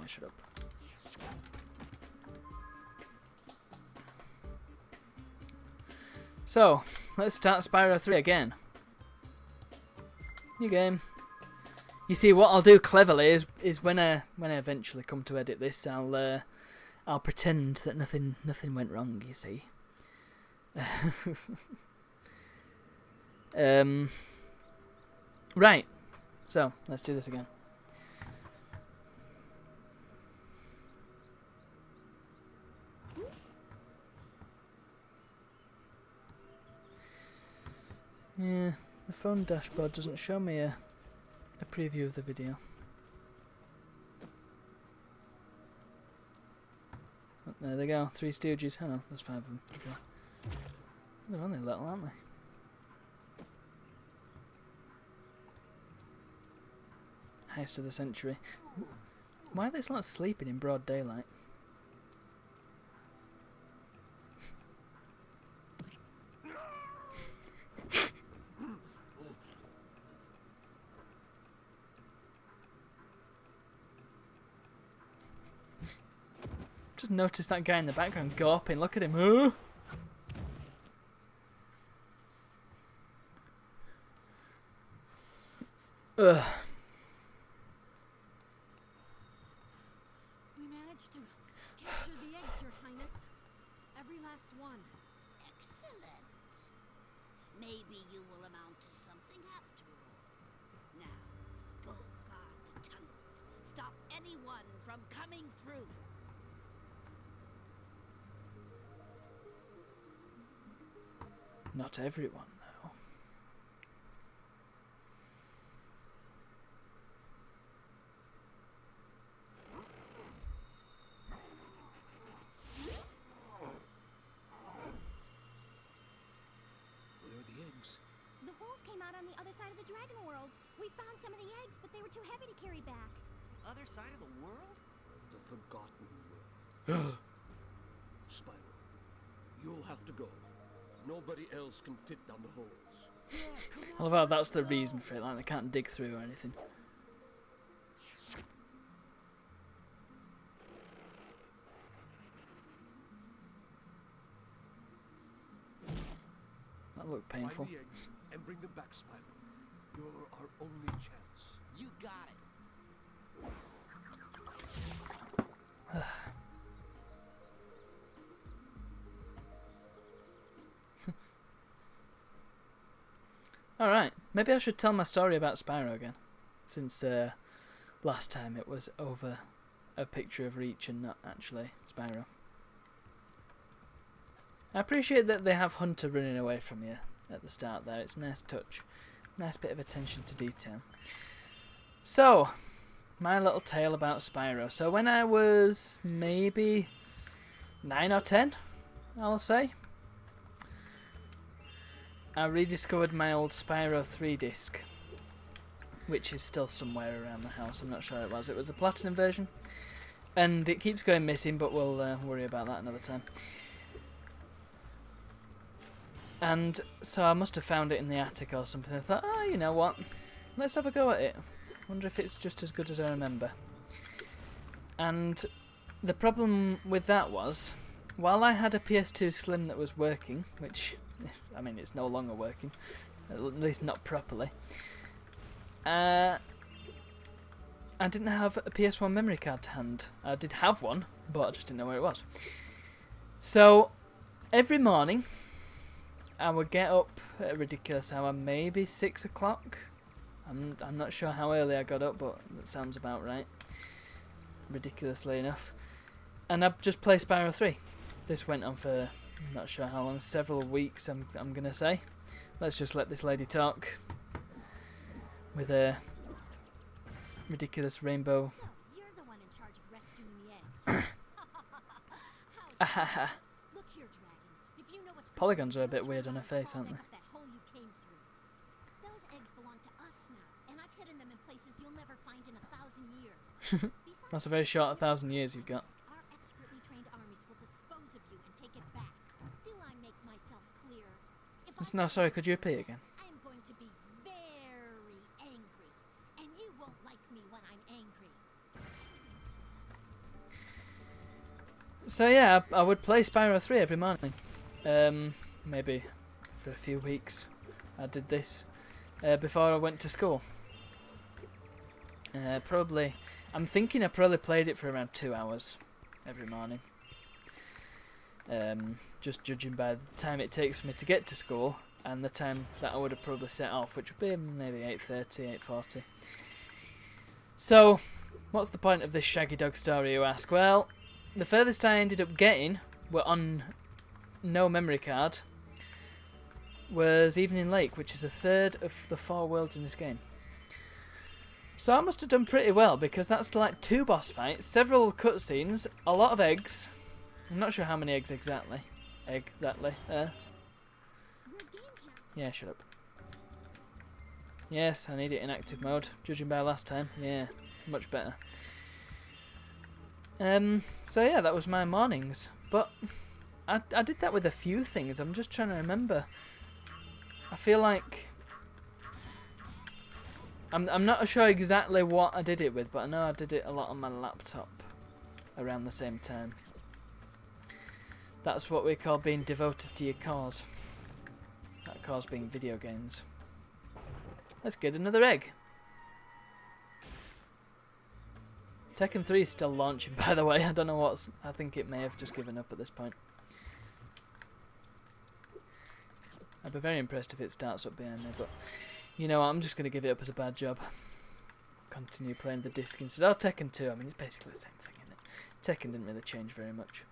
shut up. So, let's start Spyro 3 again. New game. You see, what I'll do cleverly is when I eventually come to edit this, I'll pretend that nothing went wrong. You see. Right. So let's do this again. Yeah, the phone dashboard doesn't show me a preview of the video. Oh, there they go, Three Stooges. Oh no, there's 5 of them. Okay. They're only little, aren't they? Heist of the century. Why are they not sleeping in broad daylight? Just noticed that guy in the background gawping. Look at him. Ugh. Ugh. We managed to capture the eggs, Your Highness. Every last one. Excellent. Maybe you will amount to something after all. Now, go guard the tunnels. Stop anyone from coming through. Not everyone, though. Where are the eggs? The wolves came out on the other side of the Dragon Worlds. We found some of the eggs, but they were too heavy to carry back. Other side of the world? The Forgotten World. Spyro, you'll have to go. Nobody else can fit down the holes. I love how that's the reason for it, like they can't dig through or anything. That looked painful. Find the eggs and bring them back, Spyro. You're our only chance. You got it. Alright, maybe I should tell my story about Spyro again. Since last time it was over a picture of Reach and not actually Spyro. I appreciate that they have Hunter running away from you at the start there. It's a nice touch. Nice bit of attention to detail. So, my little tale about Spyro. So when I was maybe 9 or 10, I'll say, I rediscovered my old Spyro 3 disc, which is still somewhere around the house. I'm not sure it was. It was a Platinum version, and it keeps going missing, but we'll worry about that another time. And so I must have found it in the attic or something. I thought, oh, you know what? Let's have a go at it. Wonder if it's just as good as I remember. And the problem with that was, while I had a PS2 Slim that was working, which, I mean, it's no longer working, at least not properly, I didn't have a PS1 memory card to hand. I did have one, but I just didn't know where it was. So, every morning, I would get up at a ridiculous hour, maybe 6 o'clock. I'm not sure how early I got up, but that sounds about right. Ridiculously enough. And I'd just play Spyro 3. This went on for, I'm not sure how long, several weeks I'm going to say. Let's just let this lady talk. With a ridiculous rainbow. So, you're the one in charge of rescuing the eggs. How's Look here, Dragon. If you know what's Polygons are a bit weird on her face, aren't they? that hole you came through. Those eggs belong to us now, and I've hidden them in places you'll never find in 1,000 years. Besides, That's a very short 1,000 years you've got. our expertly trained armies will dispose of you and take it back. Do I make myself clear? If I No, sorry, could you repeat again? I'm going to be very angry, and you won't like me when I'm angry. So yeah, I would play Spyro 3 every morning. Maybe for a few weeks I did this before I went to school. I'm thinking I probably played it for around 2 hours every morning. Just judging by the time it takes for me to get to school and the time that I would have probably set off, which would be maybe 8:30, 8:40. So, what's the point of this Shaggy Dog story, you ask? Well, the furthest I ended up getting were on no memory card was Evening Lake, which is the third of the 4 worlds in this game. So I must have done pretty well, because that's like 2 boss fights, several cutscenes, a lot of eggs. I'm not sure how many eggs exactly. Yeah, shut up. Yes, I need it in active mode, judging by last time. Yeah, much better. So yeah, that was my mornings. But I did that with a few things. I'm just trying to remember. I feel like I'm not sure exactly what I did it with, but I know I did it a lot on my laptop around the same time. That's what we call being devoted to your cause. That cause being video games. Let's get another egg. Tekken 3 is still launching, by the way. I don't know what's... I think it may have just given up at this point. I'd be very impressed if it starts up behind me, but... You know what, I'm just going to give it up as a bad job. Continue playing the disc instead. Oh, Tekken 2, I mean, it's basically the same thing, isn't it? Tekken didn't really change very much.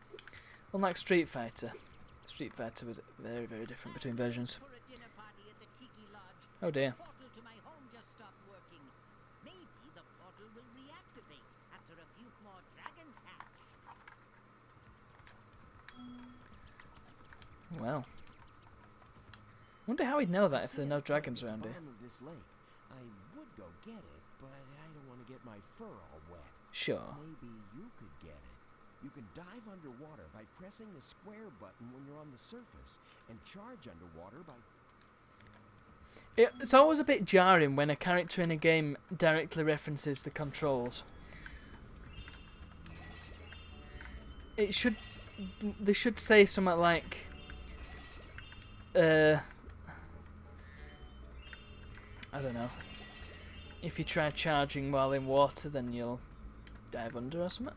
Unlike Street Fighter. Street Fighter was very, very different between versions. Oh dear. Well. Wonder how he'd know that if there are no dragons around here. I would go get it, but I don't want to get my fur all wet. Sure. Maybe you could get it. You can dive underwater by pressing the square button when you're on the surface, and charge underwater by... It's always a bit jarring when a character in a game directly references the controls. They should say something like... I don't know. If you try charging while in water, then you'll dive under or something.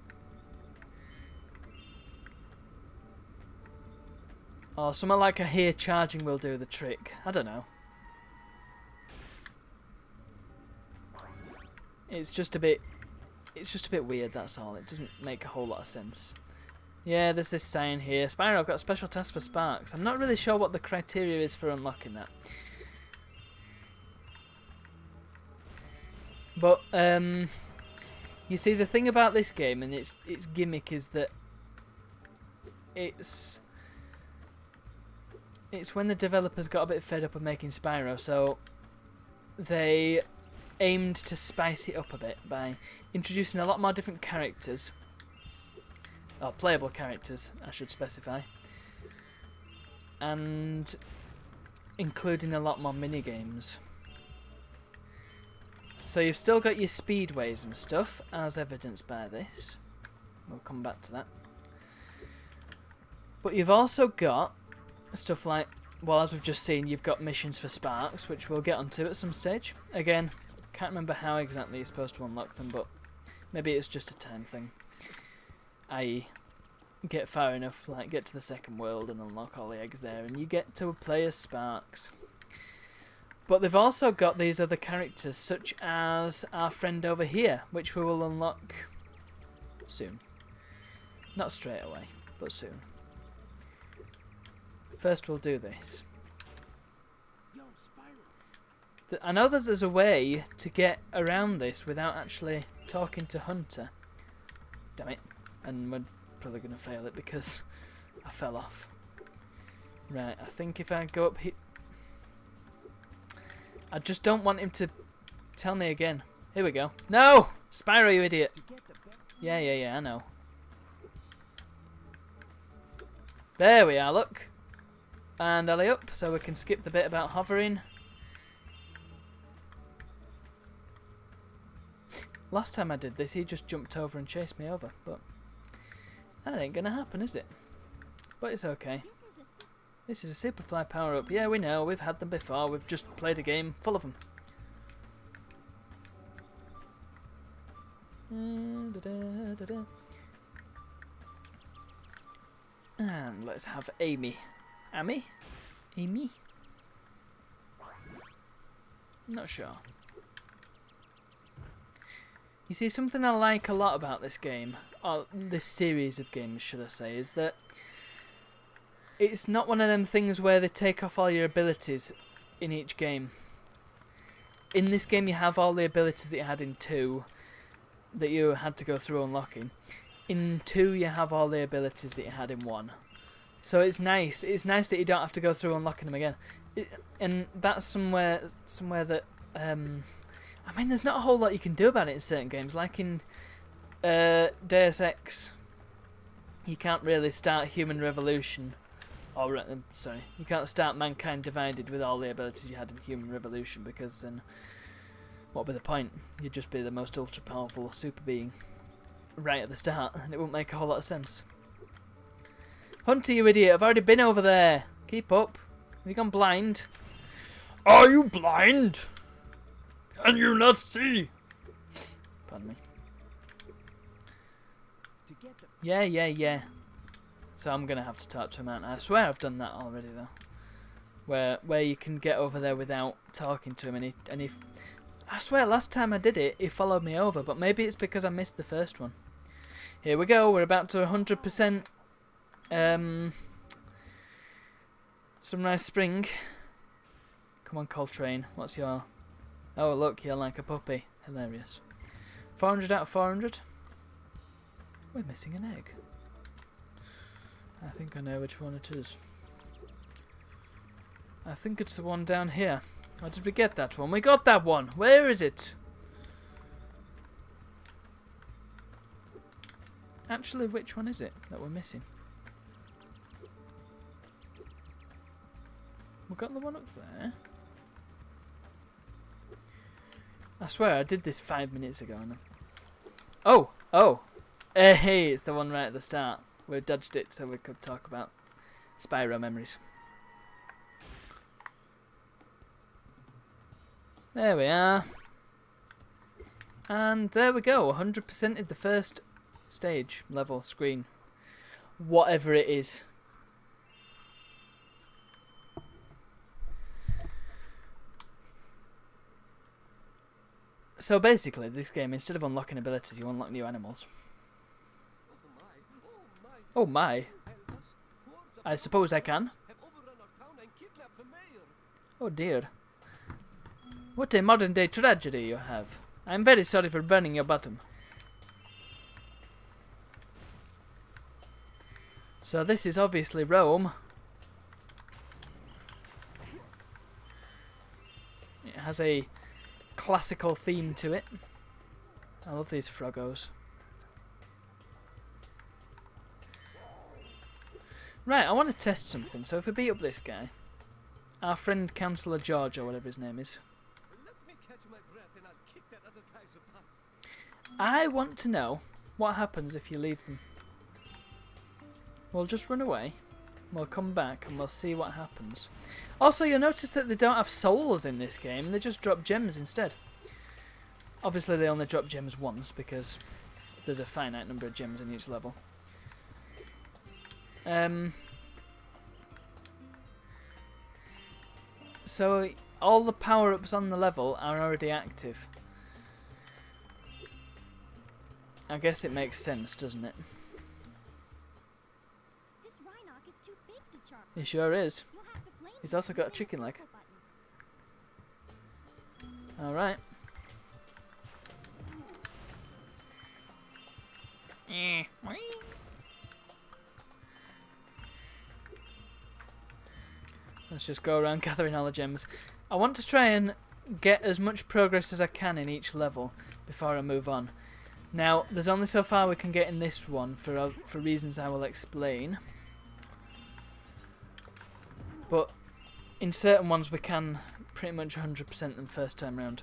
Or something like a here charging will do the trick. I don't know. It's just a bit weird, that's all. It doesn't make a whole lot of sense. Yeah, there's this sign here. Spyro, I've got a special task for Sparks. I'm not really sure what the criteria is for unlocking that. But, you see, the thing about this game and its gimmick is that it's when the developers got a bit fed up of making Spyro, so they aimed to spice it up a bit by introducing a lot more different characters. Or playable characters, I should specify. And including a lot more minigames. So you've still got your speedways and stuff, as evidenced by this. We'll come back to that. But you've also got stuff like, well, as we've just seen, you've got missions for Sparks, which we'll get onto at some stage. Again, can't remember how exactly you're supposed to unlock them, but maybe it's just a time thing. I.e., get far enough, like get to the second world and unlock all the eggs there, and you get to play as Sparks. But they've also got these other characters, such as our friend over here, which we will unlock soon. Not straight away, but soon. First we'll do this. I know that there's a way to get around this without actually talking to Hunter. Damn it. And we're probably going to fail it because I fell off. Right, I think if I go up here... I just don't want him to tell me again. Here we go. No! Spyro, you idiot. Yeah, I know. There we are, look. And alley up, so we can skip the bit about hovering. Last time I did this, he just jumped over and chased me over, but That ain't gonna happen, is it? But it's okay. This is a This is a Superfly power-up. Yeah, we know. We've had them before. We've just played a game full of them. And let's have Amy. Amy? Amy? Not sure. You see, something I like a lot about this game, or this series of games, should I say, is that it's not one of them things where they take off all your abilities in each game. In this game, you have all the abilities that you had in 2 that you had to go through unlocking. In 2, you have all the abilities that you had in 1. So it's nice. It's nice that you don't have to go through unlocking them again. And that's somewhere that I mean, there's not a whole lot you can do about it in certain games. Like in Deus Ex, you can't really start Human Revolution. Or, sorry, you can't start Mankind Divided with all the abilities you had in Human Revolution, because then what would be the point? You'd just be the most ultra powerful super being right at the start, and it wouldn't make a whole lot of sense. Hunter, you idiot, I've already been over there. Keep up. Have you gone blind? Are you blind? Can you not see? Pardon me. To get the Yeah. So I'm gonna have to talk to him, aren't I? I swear I've done that already though. Where you can get over there without talking to him, and if I swear last time I did it, he followed me over, but maybe it's because I missed the first one. Here we go. We're about to 100% Sunrise Spring. Come on, Coltrane. What's your... Oh, look, you're like a puppy. Hilarious. 400 out of 400. We're missing an egg. I think I know which one it is. I think it's the one down here. Or did we get that one? We got that one! Where is it? Actually, which one is it that we're missing? We got the one up there. I swear I did this 5 minutes ago. Oh! Hey, it's the one right at the start. We dodged it so we could talk about Spyro memories. There we are. And there we go. 100% in the first stage, level, screen. Whatever it is. So basically, this game, instead of unlocking abilities, you unlock new animals. Oh my. I suppose I can. Oh dear. What a modern day tragedy you have. I'm very sorry for burning your bottom. So this is obviously Rome. It has a classical theme to it. I love these froggos. Right, I want to test something. So if we beat up this guy, our friend Councillor George, or whatever his name is, I want to know what happens if you leave them. We'll just run away. We'll come back and we'll see what happens. Also, you'll notice that they don't have souls in this game. They just drop gems instead. Obviously, they only drop gems once because there's a finite number of gems in each level. So all the power-ups on the level are already active. I guess it makes sense, doesn't it? This Rhinoc is too big to charge. He sure is. You'll have to flame He's it also got a with chicken leg. circle button. Alright. Let's just go around gathering all the gems. I want to try and get as much progress as I can in each level before I move on. Now, there's only so far we can get in this one for reasons I will explain. But in certain ones we can pretty much 100% them first time round.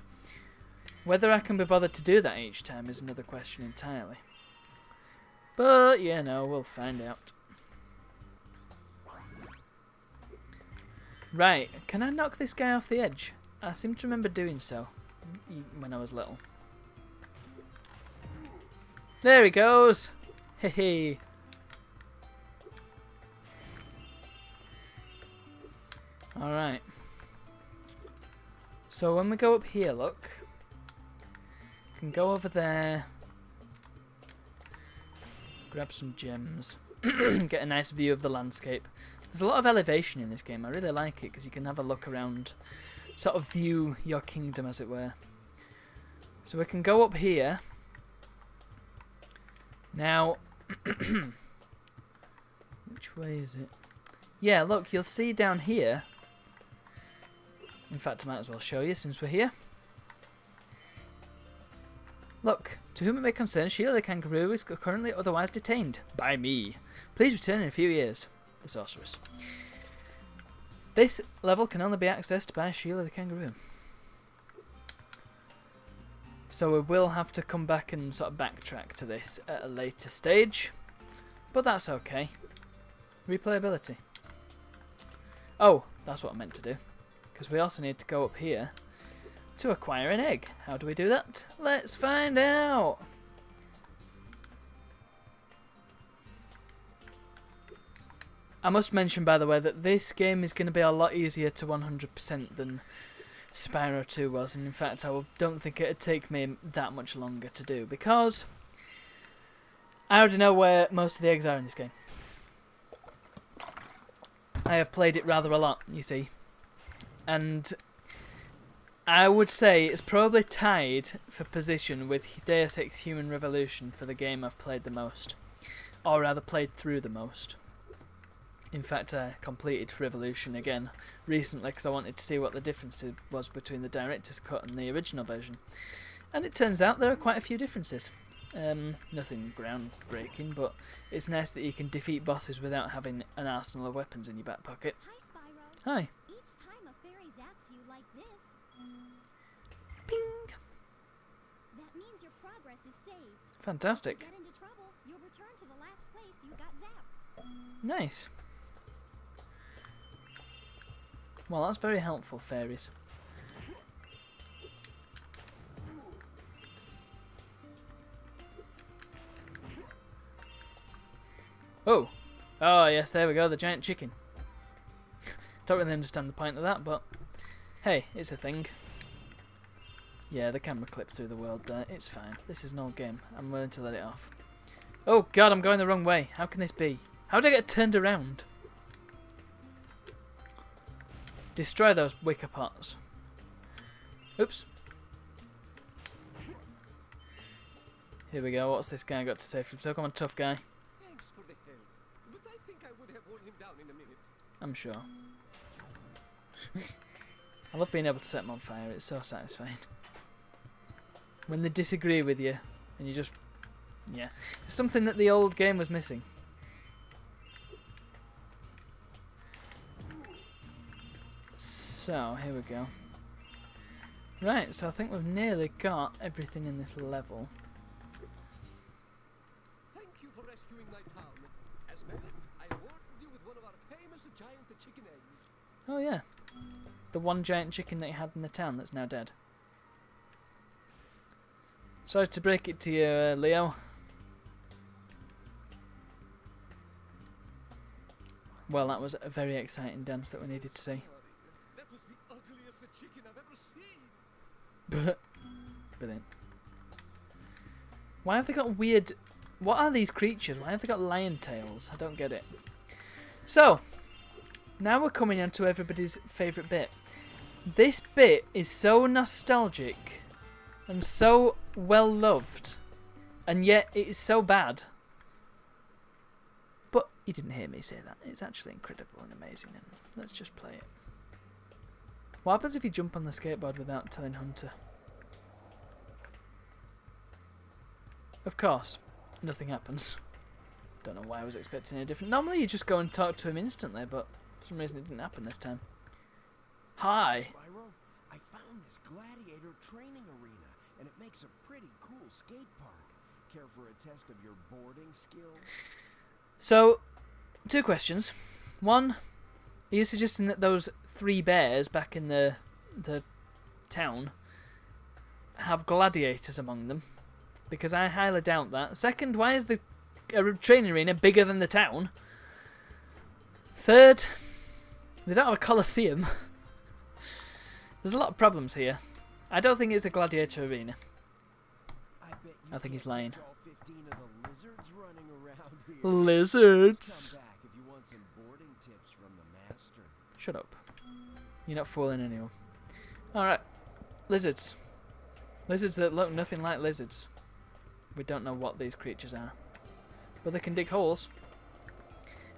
Whether I can be bothered to do that each time is another question entirely. But, you know, we'll find out. Right, can I knock this guy off the edge? I seem to remember doing so when I was little. There he goes! Hehe. Alright. So when we go up here, look. You can go over there. Grab some gems. Get a nice view of the landscape. There's a lot of elevation in this game. I really like it because you can have a look around. Sort of view your kingdom, as it were. So we can go up here. Now, which way is it? Yeah, look, you'll see down here. In fact, I might as well show you since we're here. Look, to whom it may concern, Sheila the kangaroo is currently otherwise detained by me. Please return in a few years. The sorceress. This level can only be accessed by Sheila the kangaroo. So we will have to come back and sort of backtrack to this at a later stage. But that's okay. Replayability. Oh, that's what I meant to do. Because we also need to go up here to acquire an egg. How do we do that? Let's find out! I must mention, by the way, that this game is going to be a lot easier to 100% than Spyro 2 was, and in fact I don't think it would take me that much longer to do, because I already know where most of the eggs are in this game. I have played it rather a lot, you see, and I would say it's probably tied for position with Deus Ex Human Revolution for the game I've played the most, or rather played through the most. In fact, I completed Revolution again recently because I wanted to see what the difference was between the director's cut and the original version. And it turns out there are quite a few differences. Nothing groundbreaking, but it's nice that you can defeat bosses without having an arsenal of weapons in your back pocket. Hi, Spyro. Hi. Each time a fairy zaps you like this, Ping! that means your progress is saved. Fantastic. Get into trouble, you'll return to the last place you got zapped. Nice. Well, that's very helpful, fairies. Oh! Oh, yes, there we go, the giant chicken. Don't really understand the point of that, but hey, it's a thing. Yeah, the camera clipped through the world there. It's fine. This is an old game. I'm willing to let it off. Oh god, I'm going the wrong way. How can this be? How did I get turned around? Destroy those wicker pots. Oops. Here we go. What's this guy got to say for himself? Come on, tough guy. Thanks for the help, but I think I would have worn him down in a minute. I'm sure. I love being able to set them on fire. It's so satisfying. When they disagree with you, and you just... yeah. It's something that the old game was missing. So, here we go. Right, so I think we've nearly got everything in this level. Thank you for rescuing my town. As well, I rewarded you with one of our famous giant chicken eggs. Oh yeah. The one giant chicken that you had in the town that's now dead. Sorry to break it to you, Leo. Well, that was a very exciting dance that we needed to see. That was the ugliest chicken I've ever seen. Brilliant. Why have they got weird... what are these creatures? Why have they got lion tails? I don't get it. So, now we're coming on to everybody's favourite bit. This bit is so nostalgic and so well loved, and yet it is so bad. But you didn't hear me say that. It's actually incredible and amazing, and let's just play it. What happens if you jump on the skateboard without telling Hunter? Of course, nothing happens. Don't know why I was expecting anything different. Normally you just go and talk to him instantly, but for some reason it didn't happen this time. Hi! Spyro, I found this gladiator training arena, and it makes a pretty cool skate park. Care for a test of your boarding skills? So, 2 questions. One, are you suggesting that those 3 bears back in the town have gladiators among them? Because I highly doubt that. Second, why is the training arena bigger than the town? Third, they don't have a coliseum. There's a lot of problems here. I don't think it's a gladiator arena. I think he's lying. All 15 of the lizards running around here. Lizards. Come back if you want some boarding tips from the master. Shut up. You're not fooling anyone. Alright. Lizards. Lizards that look nothing like lizards. We don't know what these creatures are. But they can dig holes.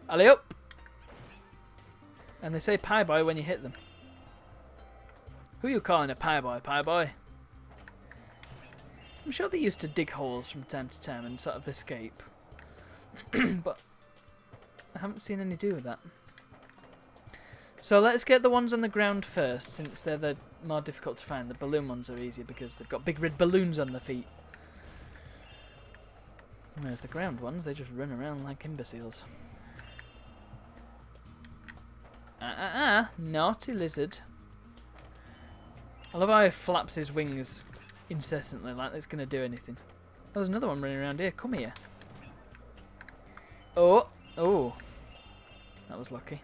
Alley up! And they say pie boy when you hit them. Who are you calling a pie boy, pie boy? I'm sure they used to dig holes from time to time and sort of escape. But I haven't seen any do that. So let's get the ones on the ground first, since they're the more difficult to find. The balloon ones are easier because they've got big red balloons on their feet. Whereas the ground ones, they just run around like imbeciles. Naughty lizard. I love how he flaps his wings incessantly, like it's going to do anything. Oh, there's another one running around here. Come here. Oh. Oh. That was lucky.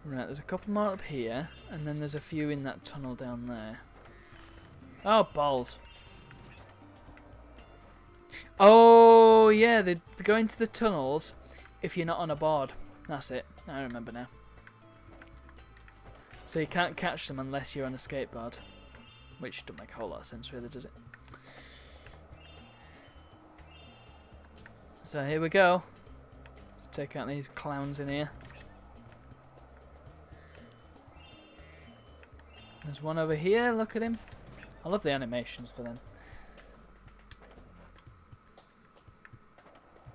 Right, there's a couple more up here, and then there's a few in that tunnel down there. Oh, balls. Oh, yeah, they go into the tunnels if you're not on a board. That's it. I remember now. So you can't catch them unless you're on a skateboard. Which doesn't make a whole lot of sense, really, does it? So here we go. Let's take out these clowns in here. There's one over here, look at him. I love the animations for them.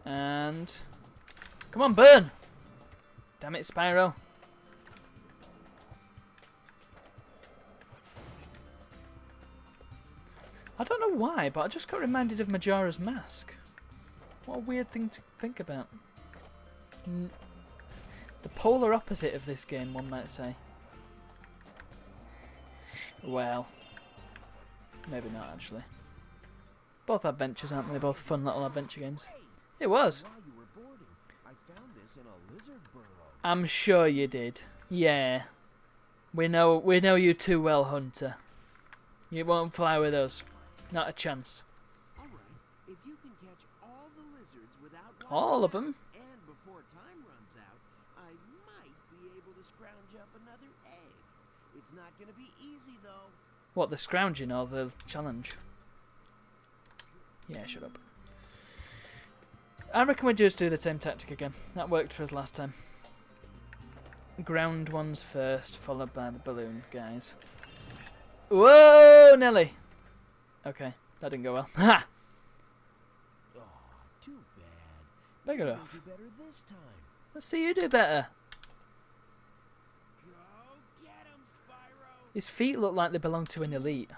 And... come on, burn! Damn it, Spyro. I don't know why, but I just got reminded of Majora's Mask. What a weird thing to think about. The polar opposite of this game, one might say. Well, maybe not actually. Both adventures, aren't they? Both fun little adventure games. It was. While you were boarding, I found this in a lizard burrow. I'm sure you did. Yeah. We know you too well, Hunter. You won't fly with us. Not a chance. All right, if you can catch all the lizards without All of them? and before time runs out, I might be able to scrounge up another egg. It's not going to be easy though. What, the scrounging or the challenge? Yeah, shut up. I reckon we just do the same tactic again. That worked for us last time. Ground ones first, followed by the balloon guys. Whoa, Nelly! Okay, that didn't go well. Ha! Oh, too bad. Bigger You'll off. do better this time. Let's see you do better. Go get him, Spyro. His feet look like they belong to an elite.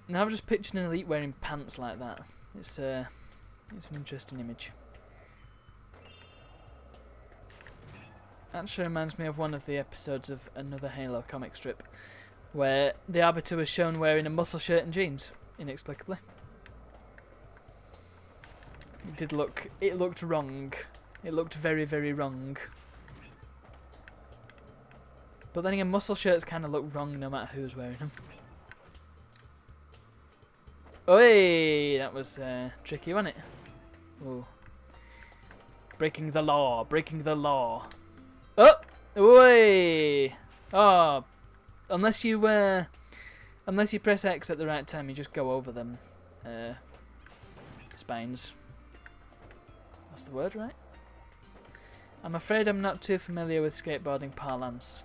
Now I've just pictured an elite wearing pants like that. It's an interesting image. Actually reminds me of one of the episodes of another Halo comic strip, where the Arbiter was shown wearing a muscle shirt and jeans, inexplicably. It looked wrong. It looked very, very wrong. But then again, muscle shirts kind of look wrong no matter who's wearing them. Oi! That was tricky, wasn't it? Ooh. Breaking the law, breaking the law. Oh! Oi! Oh! Unless you press X at the right time, you just go over them spines. That's the word, right? I'm afraid I'm not too familiar with skateboarding parlance.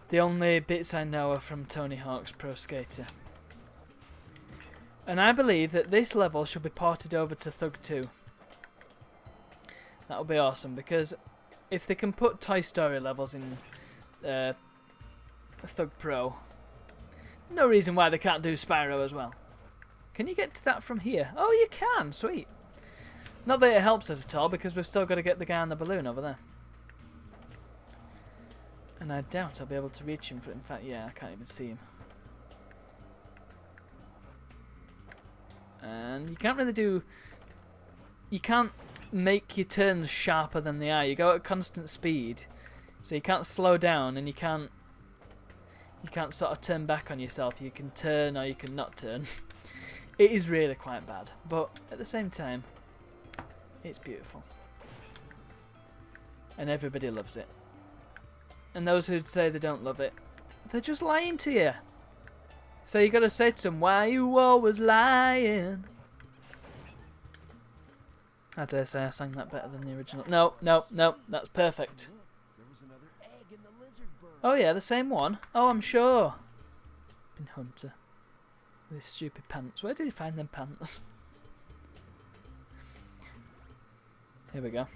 The only bits I know are from Tony Hawk's Pro Skater. And I believe that this level should be ported over to Thug 2. That would be awesome, because if they can put Toy Story levels in Thug Pro, No reason why they can't do Spyro as well. Can you get to that from here? Oh, you can. Sweet. Not that it helps us at all, because we've still got to get the guy on the balloon over there. And I doubt I'll be able to reach him. In fact, yeah, I can't even see him. And you can't really do... You can't make your turns sharper than they are. You go at constant speed, so you can't slow down, and you can't sort of turn back on yourself. You can turn or you can not turn. It is really quite bad, but at the same time, it's beautiful. And everybody loves it. And those who say they don't love it, they're just lying to you. So you got to say to them, why you always lying? I dare say I sang that better than the original. No, no, no, that's perfect. There was another egg in the lizard burrow. Oh yeah, the same one. Oh, I'm sure. Been Hunter. With his stupid pants. Where did he find them pants? Here we go.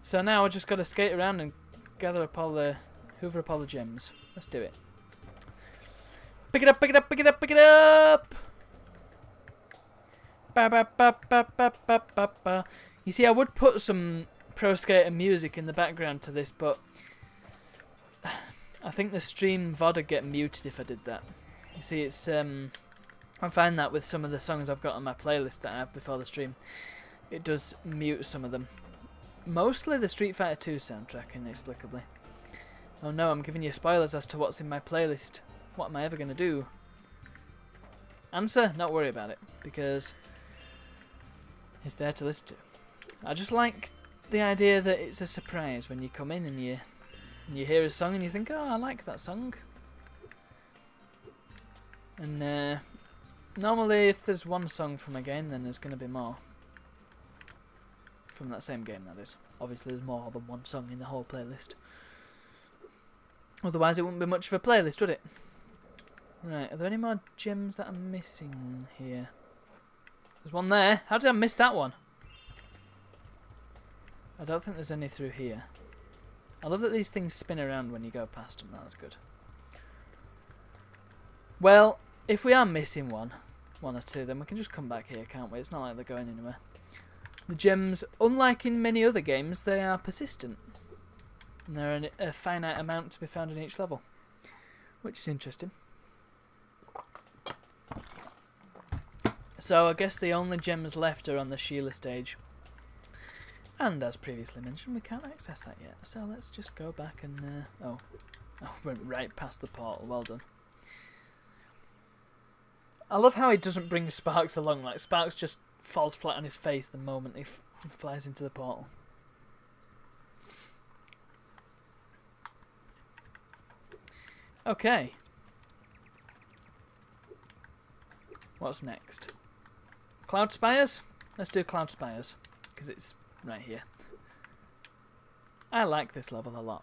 So now I just got to skate around and gather up all the... hoover up all the gems. Let's do it. Pick it up, pick it up, pick it up, pick it up! Ba, ba, ba, ba, ba, ba, ba, ba. You see, I would put some Pro Skater music in the background to this, but I think the stream VOD would get muted if I did that. You see, it's I find that with some of the songs I've got on my playlist that I have before the stream, it does mute some of them. Mostly the Street Fighter 2 soundtrack, inexplicably. Oh no, I'm giving you spoilers as to what's in my playlist. What am I ever going to do? Answer? Not worry about it, because it's there to listen to. I just like the idea that it's a surprise when you come in and you hear a song and you think, oh, I like that song. And normally if there's one song from a game, then there's going to be more. From that same game, that is. Obviously there's more than one song in the whole playlist. Otherwise it wouldn't be much of a playlist, would it? Right, are there any more gems that I'm missing here? There's one there. How did I miss that one? I don't think there's any through here. I love that these things spin around when you go past them. That's good. Well, if we are missing one or two, then we can just come back here, can't we? It's not like they're going anywhere. The gems, unlike in many other games, they are persistent. And there are a finite amount to be found in each level, which is interesting. So I guess the only gems left are on the Sheila stage. And as previously mentioned, we can't access that yet. So let's just go back and... oh, went right past the portal. Well done. I love how he doesn't bring Sparks along. Like, Sparks just falls flat on his face the moment he flies into the portal. Okay. What's next? Cloud Spires? Let's do Cloud Spires, because it's right here. I like this level a lot.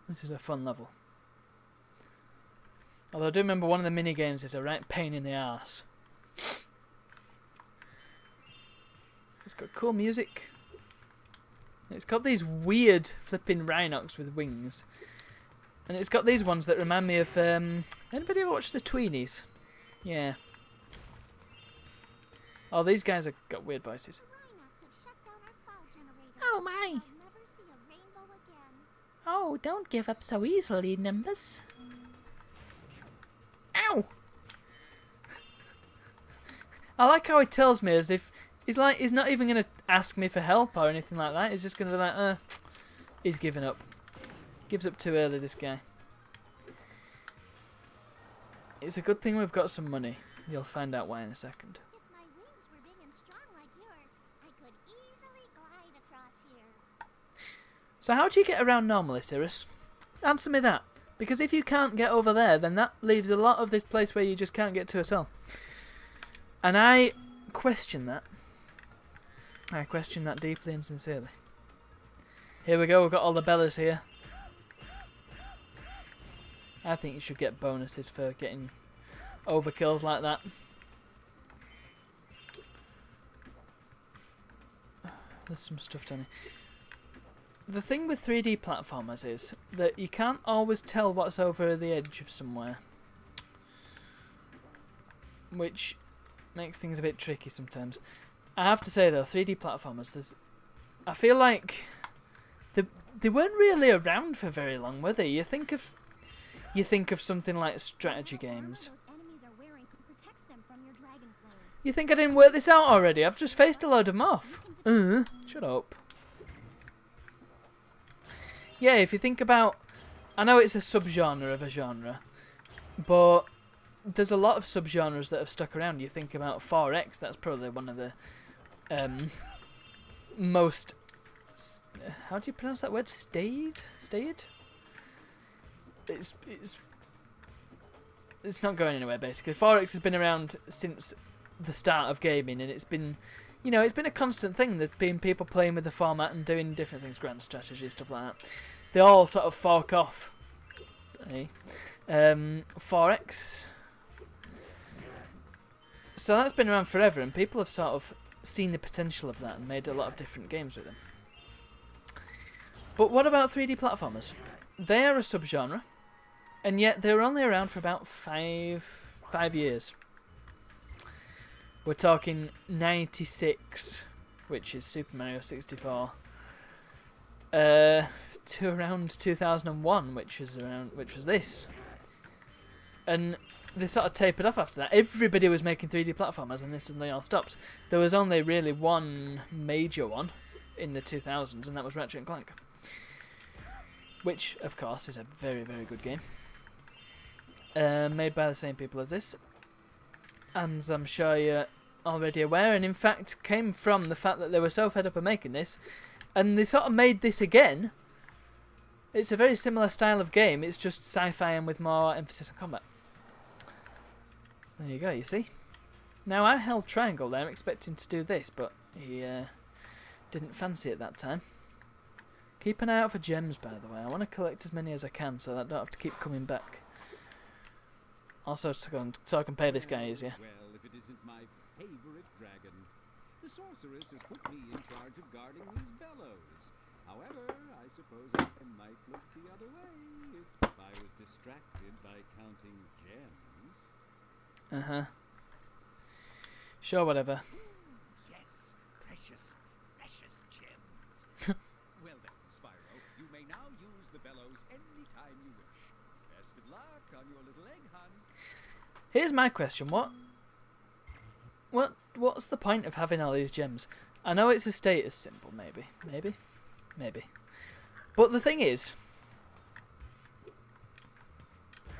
This is a fun level. Although I do remember one of the mini games is a right pain in the arse. It's got cool music. It's got these weird flipping Rhinox with wings. And it's got these ones that remind me of... anybody ever watch the Tweenies? Yeah. Oh, these guys have got weird voices. Oh my! I'll never see a rainbow again. Oh, don't give up so easily, Nimbus. Ow! I like how he tells me as if he's not even going to ask me for help or anything like that. He's just going to be like, he's given up. Gives up too early, this guy. It's a good thing we've got some money. You'll find out why in a second. If my wings were big and strong like yours, I could easily glide across here. So how do you get around normally, Cirrus? Answer me that. Because if you can't get over there, then that leaves a lot of this place where you just can't get to at all. And I question that. I question that deeply and sincerely. Here we go, we've got all the Bellas here. I think you should get bonuses for getting overkills like that. There's some stuff down here. the thing with 3D platformers is that you can't always tell what's over the edge of somewhere, which makes things a bit tricky sometimes. I have to say though, 3D platformers, I feel like they weren't really around for very long, were they? You think of something like strategy games. Those enemies are wearing protects them from your dragon flame. You think I didn't work this out already? I've just faced a load of them off. Shut up. Yeah, if you think about... I know it's a subgenre of a genre, but there's a lot of subgenres that have stuck around. You think about 4X, that's probably one of the most... How do you pronounce that word? Stayed? It's not going anywhere, basically. 4X has been around since the start of gaming, and it's been... You know, it's been a constant thing. There's been people playing with the format and doing different things, grand strategy, stuff like that. They all sort of fork off. 4X. So that's been around forever, and people have sort of seen the potential of that and made a lot of different games with them. But what about 3D platformers? They are a subgenre, and yet they were only around for about five years. We're talking 96, which is Super Mario 64, to around 2001, which was this, and they sort of tapered off after that. Everybody was making 3D platformers, and this suddenly all stopped. There was only really one major one in the 2000s, and that was Ratchet and Clank, which, of course, is a very, very good game, made by the same people as this, as I'm sure you're already aware, and in fact came from the fact that they were so fed up of making this, and they sort of made this again. It's a very similar style of game, it's just sci-fi and with more emphasis on combat. There you go, you see. Now I held triangle there, expecting to do this, but he didn't fancy it that time. Keep an eye out for gems, by the way. I want to collect as many as I can so that I don't have to keep coming back. Also, so I can pay this guy easier. Well, if it isn't my favorite dragon. The sorceress has put me in charge of guarding these bellows. However, I suppose I might look the other way if I was distracted by counting gems. Sure, whatever. Yes, precious gems. Well then, Spyro, you may now use the bellows any time you wish. Best of luck on your little egg hunt. Here's my question. What's the point of having all these gems? I know it's a status symbol, maybe. But the thing is,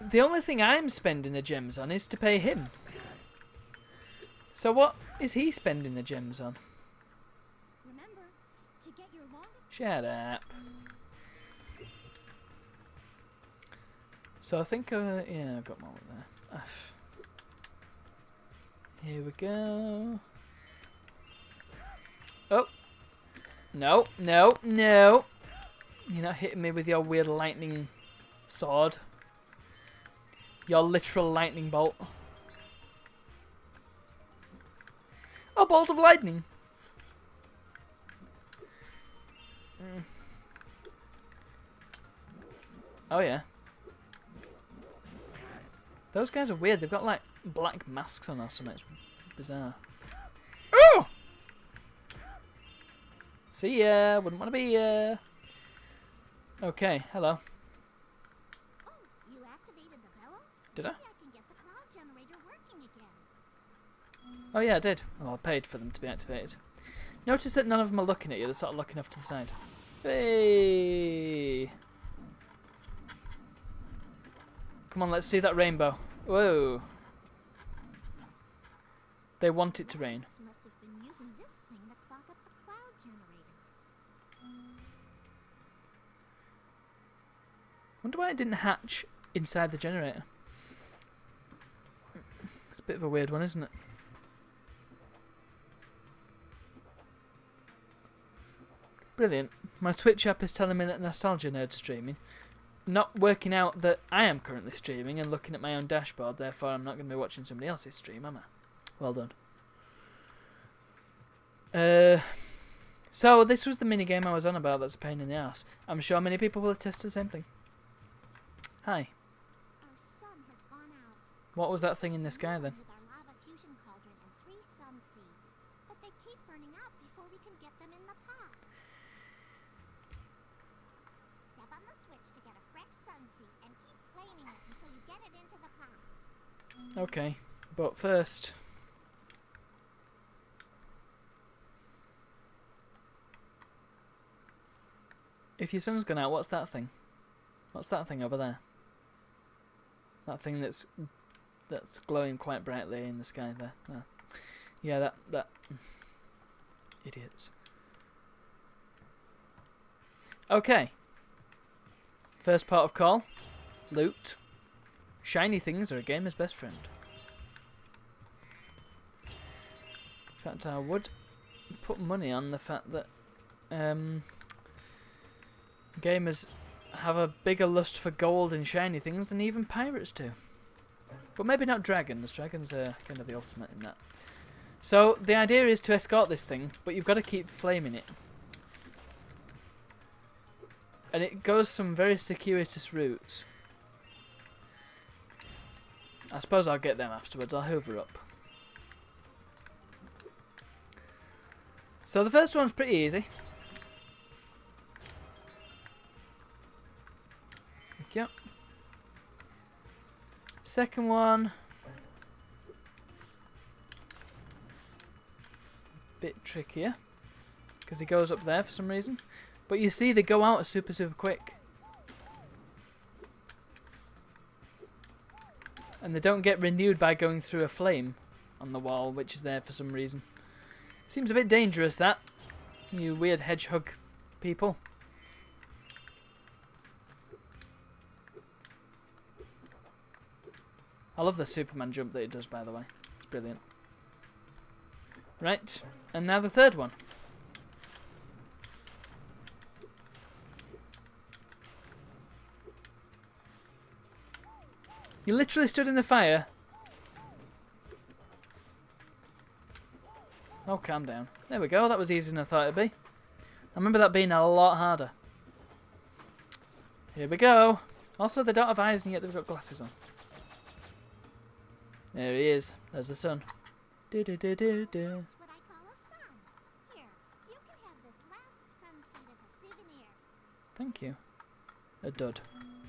the only thing I'm spending the gems on is to pay him. So what is he spending the gems on? Remember, to get your longest Shut up. So I think, yeah, I've got more there. Here we go. Oh. No. You're not hitting me with your weird lightning sword. Your literal lightning bolt. A bolt of lightning. Oh yeah. Those guys are weird. They've got like black masks on or something. It's bizarre. Oh! See ya. Wouldn't want to be here. Okay. Hello. Oh, you activated the bellows? Did I? Maybe I can get the cloud generator working again. Oh yeah, I did. Well, I paid for them to be activated. Notice that none of them are looking at you. They're sort of looking off to the side. Hey! Come on, let's see that rainbow. Whoa! They want it to rain. Must have been using this thing to clock up the cloud generator. Wonder why it didn't hatch inside the generator. It's a bit of a weird one, isn't it? Brilliant. My Twitch app is telling me that Nostalgia Nerd's streaming. Not working out that I am currently streaming and looking at my own dashboard, therefore I'm not going to be watching somebody else's stream, am I? Well done. So this was the minigame I was on about that's a pain in the ass. I'm sure many people will attest to the same thing. Hi. Our sun has gone out. What was that thing in the sky then? With our lava fusion cauldron and 3 sun seeds. But they keep burning out before we can get them in the pot. Step on the switch to get a fresh sun seed and keep flaming it until you get it into the pot. Okay, but first... If your sun's gone out, what's that thing? What's that thing over there? That thing that's glowing quite brightly in the sky there. Ah. Yeah, that idiots. Okay. First part of call. Loot. Shiny things are a gamer's best friend. In fact, I would put money on the fact that gamers have a bigger lust for gold and shiny things than even pirates do. But maybe not dragons. Dragons are kind of the ultimate in that. So the idea is to escort this thing, but you've got to keep flaming it. And it goes some very circuitous routes. I suppose I'll get them afterwards. I'll hoover up. So the first one's pretty easy. Yep. Second one, bit trickier because he goes up there for some reason. But you see, they go out super quick, and they don't get renewed by going through a flame on the wall, which is there for some reason. Seems a bit dangerous, that, you weird hedgehog people. I love the Superman jump that it does, by the way. It's brilliant. Right, and now the third one. You literally stood in the fire. Oh, calm down. There we go, that was easier than I thought it'd be. I remember that being a lot harder. Here we go. Also, they don't have eyes and yet they've got glasses on. There he is. There's the sun. Do do do do do. That's what I call a sun. Here, you can have this last sun seed as a souvenir. Thank you. A dud.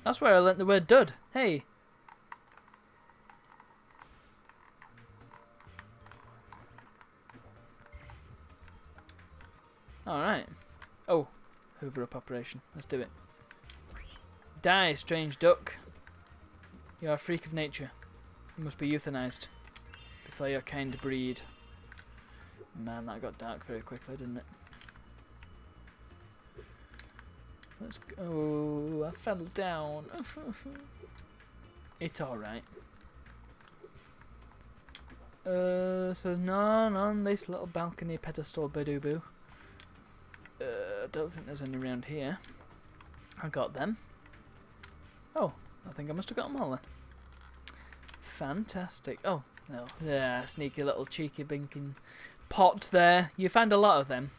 That's where I learnt the word dud. Hey. Alright. Oh. Hoover up operation. Let's do it. Die, strange duck. You are a freak of nature. You must be euthanized before your kind breed. Man, that got dark very quickly, didn't it? Let's go. Oh, I fell down. It's alright. So there's none on this little balcony pedestal badoo-boo. I don't think there's any around here. I got them. Oh, I think I must have got them all then. Fantastic. Oh, no. Yeah, sneaky little cheeky binking pot there. You find a lot of them.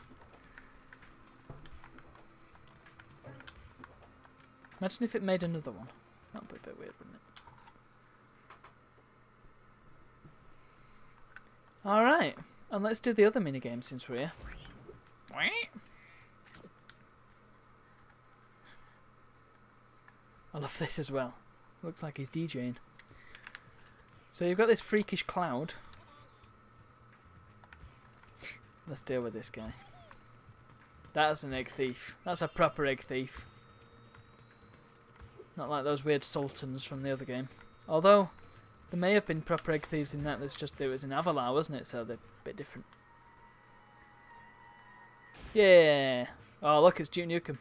Imagine if it made another one. That would be a bit weird, wouldn't it? Alright. And let's do the other minigame since we're here. I love this as well. Looks like he's DJing. So you've got this freakish cloud. Let's deal with this guy. That's an egg thief. That's a proper egg thief. Not like those weird sultans from the other game. Although, there may have been proper egg thieves in that. That's just, it was in Avalar, wasn't it? So they're a bit different. Yeah. Oh, look, it's Duke Nukem.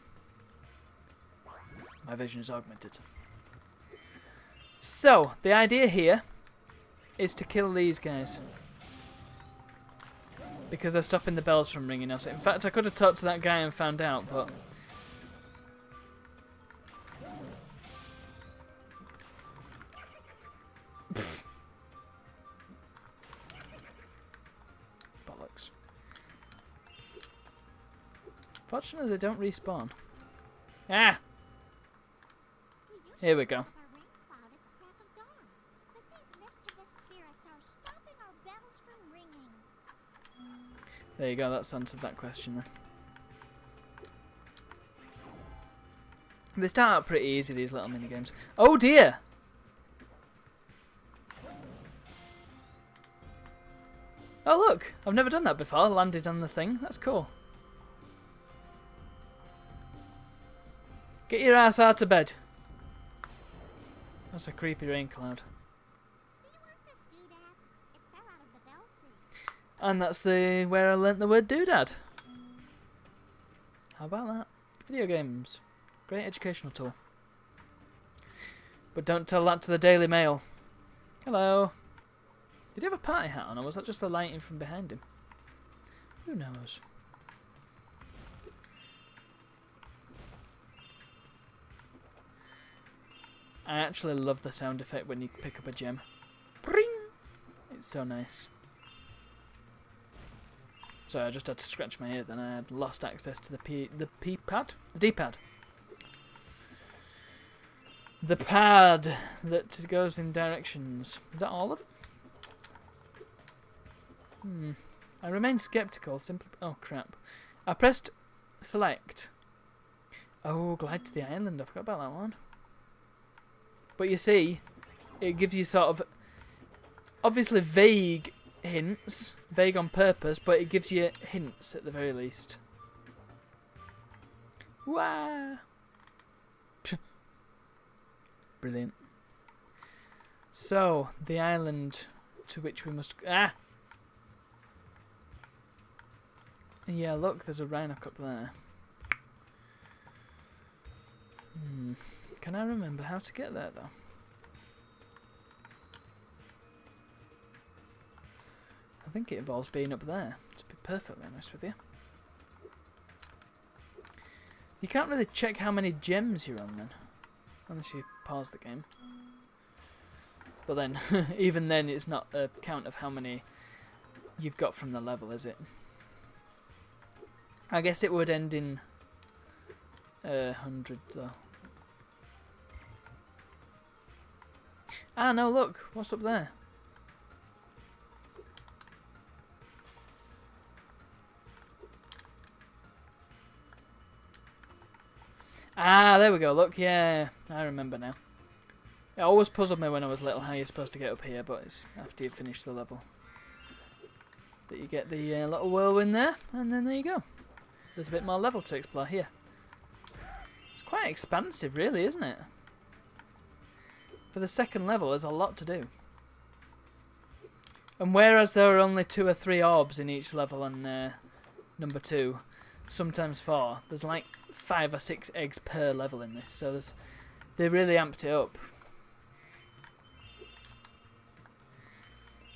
My vision is augmented. So, the idea here is to kill these guys. Because they're stopping the bells from ringing us. In fact, I could have talked to that guy and found out, but... Pfft. Bollocks. Fortunately, they don't respawn. Ah! Here we go. Have our rain cloud at the crack of dawn. But these mischievous spirits are stopping our bells from ringing. There you go, that's answered that question then. They start out pretty easy, these little mini games. Oh dear! Oh look! I've never done that before. Landed on the thing. That's cool. Get your ass out of bed. That's a creepy rain cloud. Do you want this doodad? It fell out of the belfry. And that's where I learnt the word doodad. How about that? Video games. Great educational tool. But don't tell that to the Daily Mail. Hello. Did he have a party hat on, or was that just the lighting from behind him? Who knows? I actually love the sound effect when you pick up a gem. Pring! It's so nice. Sorry, I just had to scratch my ear then. I had lost access to the D-pad. The pad that goes in directions. Is that all of them? I remain skeptical. Simply. Oh crap! I pressed select. Oh, glide to the island. I forgot about that one. But you see, it gives you sort of obviously vague hints, vague on purpose, but it gives you hints at the very least. Wah! Brilliant. So, the island to which we must... Ah! Yeah, look, there's a Rhinoc up there. Can I remember how to get there, though? I think it involves being up there, to be perfectly honest with you. You can't really check how many gems you're on, then. Unless you pause the game. But then, even then, it's not a count of how many you've got from the level, is it? I guess it would end in 100, though. Ah, no, look. What's up there? Ah, there we go. Look, yeah. I remember now. It always puzzled me when I was little how you're supposed to get up here, but it's after you finish the level that you get the little whirlwind there, and then there you go. There's a bit more level to explore here. It's quite expansive, really, isn't it? For the second level, there's a lot to do. And whereas there are only 2 or 3 orbs in each level on number 2, sometimes 4, there's like 5 or 6 eggs per level in this, so they really amped it up.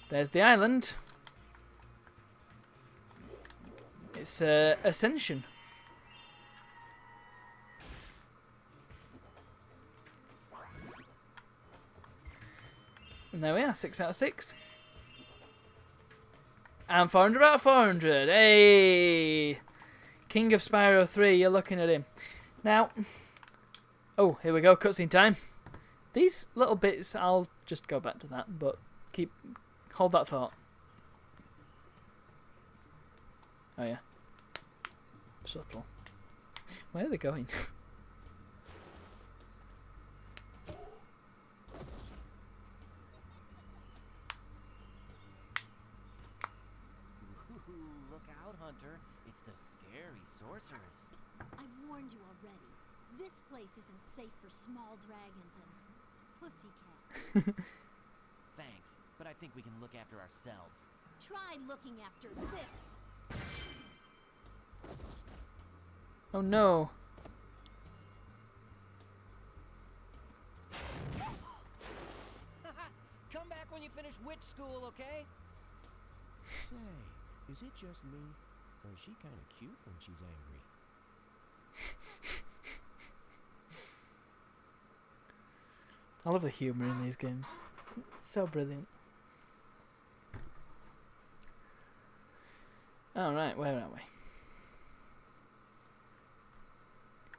There's the island. It's Ascension. And there we are, 6 out of 6. And 400 out of 400. Hey! King of Spyro 3, you're looking at him. Now, oh, here we go, cutscene time. These little bits, I'll just go back to that, but hold that thought. Oh yeah. Subtle. Where are they going? Look out, Hunter. It's the scary sorceress. I've warned you already. This place isn't safe for small dragons and pussycats. Thanks, but I think we can look after ourselves. Try looking after this. Oh no. Come back when you finish witch school, okay? Say, is it just me, or is she kind of cute when she's angry? I love the humour in these games. So brilliant. Alright, where are we?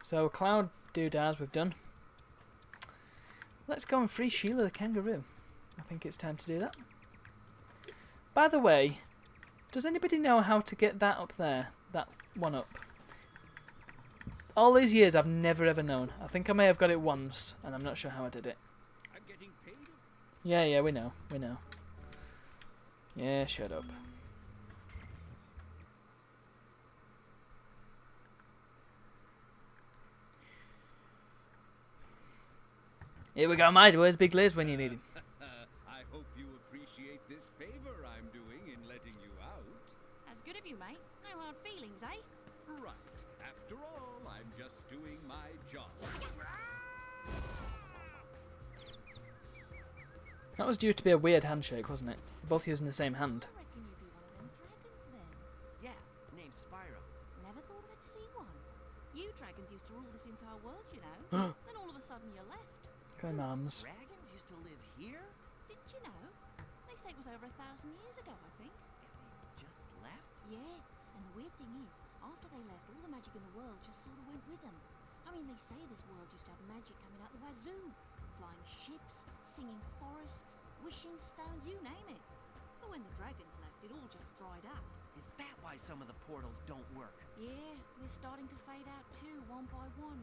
So Cloud Doodahs we've done. Let's go and free Sheila the kangaroo. I think it's time to do that. By the way, does anybody know how to get that up there? That one up? All these years I've never ever known. I think I may have got it once, and I'm not sure how I did it. I'm getting paid. Yeah, we know. Yeah, shut up. Here we go, mate. Where's Big Liz when you need him? I hope you appreciate this favor I'm doing in letting you out. That's good of you, mate. No hard feelings, eh? Right. After all, I'm just doing my job. That was due to be a weird handshake, wasn't it? They're both using the same hand. I reckon you'd be one of them dragons then. Yeah, named Spyro. Never thought I'd see one. You dragons used to rule this entire world, you know. Then all of a sudden you left. Come on, arms. Dragons used to live here? Didn't you know? They say it was over 1,000 years ago, I think. And they just left? Yeah, and the weird thing is, after they left, all the magic in the world just sort of went with them. I mean, they say this world used to have magic coming out the wazoo. Flying ships, singing forests, wishing stones, you name it. But when the dragons left, it all just dried up. Is that why some of the portals don't work? Yeah, they're starting to fade out too, one by one.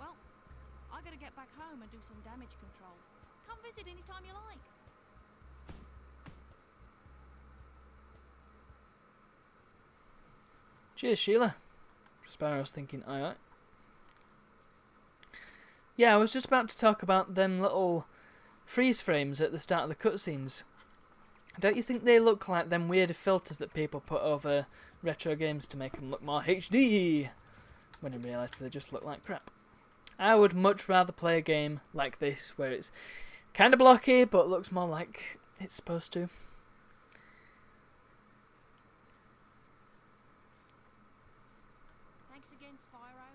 Well, I gotta get back home and do some damage control. Come visit anytime you like. Cheers, Sheila. Sparrow's thinking, aye. Yeah, I was just about to talk about them little freeze frames at the start of the cutscenes. Don't you think they look like them weird filters that people put over retro games to make them look more HD? When in reality they just look like crap. I would much rather play a game like this, where it's kind of blocky, but looks more like it's supposed to. Thanks again, Spyro.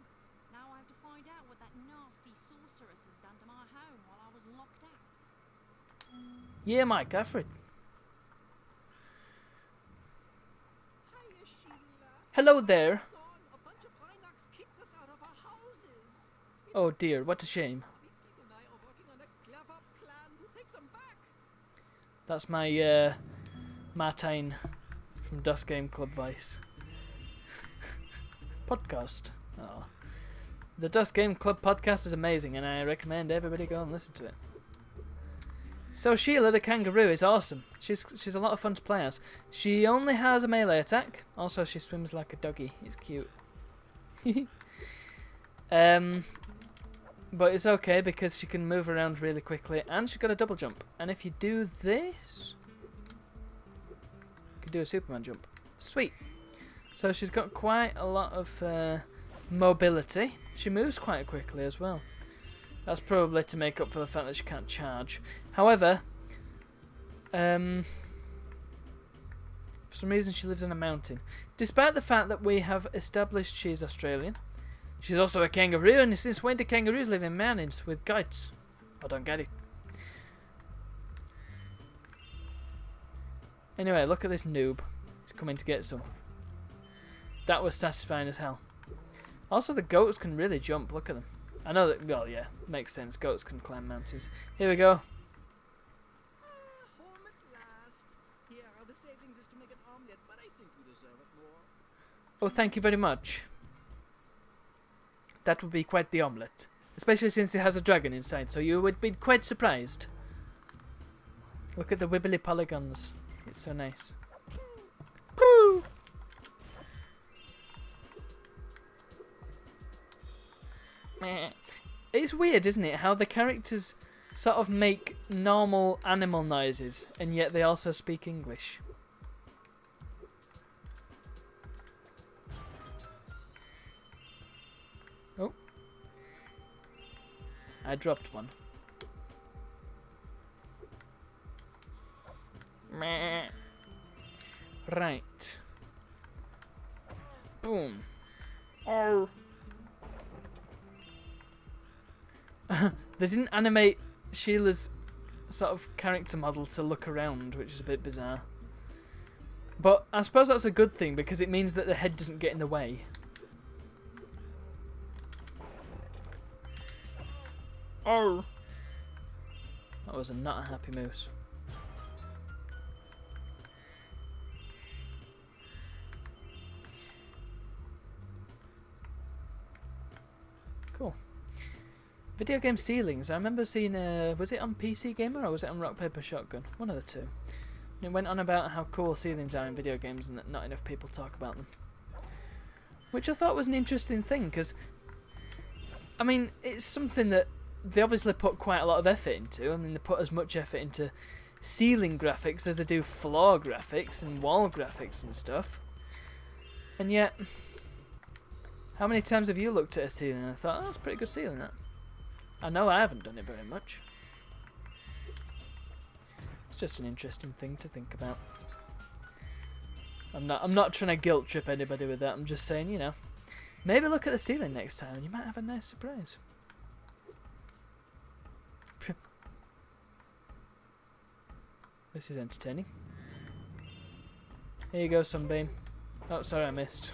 Now I have to find out what that nasty sorceress has done to my home while I was locked up. Yeah, Mike, Alfred. Hiya, Sheila. Hello there. Gone. A bunch of Rhinox kicked us out of our houses. Oh dear, what a shame. Vicky and I are working on a clever plan to take them back. That's my Martine from Dust Game Club voice. Podcast. Oh. The Dust Game Club podcast is amazing, and I recommend everybody go and listen to it. So Sheila the kangaroo is awesome. She's a lot of fun to play as. She only has a melee attack. Also, she swims like a doggy. It's cute. But it's okay because she can move around really quickly, and she's got a double jump. And if you do this, you can do a Superman jump. Sweet. So she's got quite a lot of mobility. She moves quite quickly as well. That's probably to make up for the fact that she can't charge. However, for some reason she lives in a mountain. Despite the fact that we have established she's Australian, she's also a kangaroo, and since when do kangaroos live in mountains with goats? I don't get it. Anyway, look at this noob. He's coming to get some. That was satisfying as hell. Also, the goats can really jump. Look at them. I know that, well, yeah, makes sense. Goats can climb mountains. Here we go. Home at last. Here, I was saving this to make an omelette, but I think you deserve it more. Oh, thank you very much. That would be quite the omelette. Especially since it has a dragon inside, so you would be quite surprised. Look at the wibbly polygons. It's so nice. Woo! Meh. It's weird, isn't it, how the characters sort of make normal animal noises, and yet they also speak English. Oh. I dropped one. Meh. Right. Boom. Oh. They didn't animate Sheila's sort of character model to look around, which is a bit bizarre. But I suppose that's a good thing because it means that the head doesn't get in the way. Oh! That was not a happy moose. Cool. Video game ceilings. I remember seeing, was it on PC Gamer or was it on Rock Paper Shotgun? One of the two. And it went on about how cool ceilings are in video games and that not enough people talk about them. Which I thought was an interesting thing, because, I mean, it's something that they obviously put quite a lot of effort into. I mean, they put as much effort into ceiling graphics as they do floor graphics and wall graphics and stuff. And yet, how many times have you looked at a ceiling and thought, oh, that's a pretty good ceiling, that? I know I haven't done it very much. It's just an interesting thing to think about. I'm not trying to guilt trip anybody with that. I'm just saying, you know, maybe look at the ceiling next time and you might have a nice surprise. This is entertaining. Here you go, Sunbeam. Oh, sorry, I missed.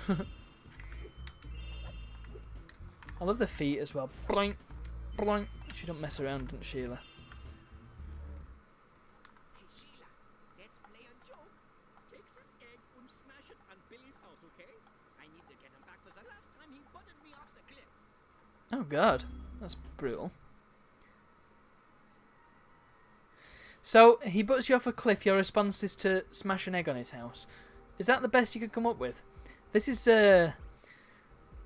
I love the feet as well. Boink, boink. She don't mess around, doesn't Sheila? Hey, Sheila, let's play a joke. Take this egg and smash it on Billy's house, okay? I need to get him back for the last time he butted me off the cliff. Oh, God. That's brutal. So, he butts you off a cliff, your response is to smash an egg on his house. Is that the best you could come up with? This is,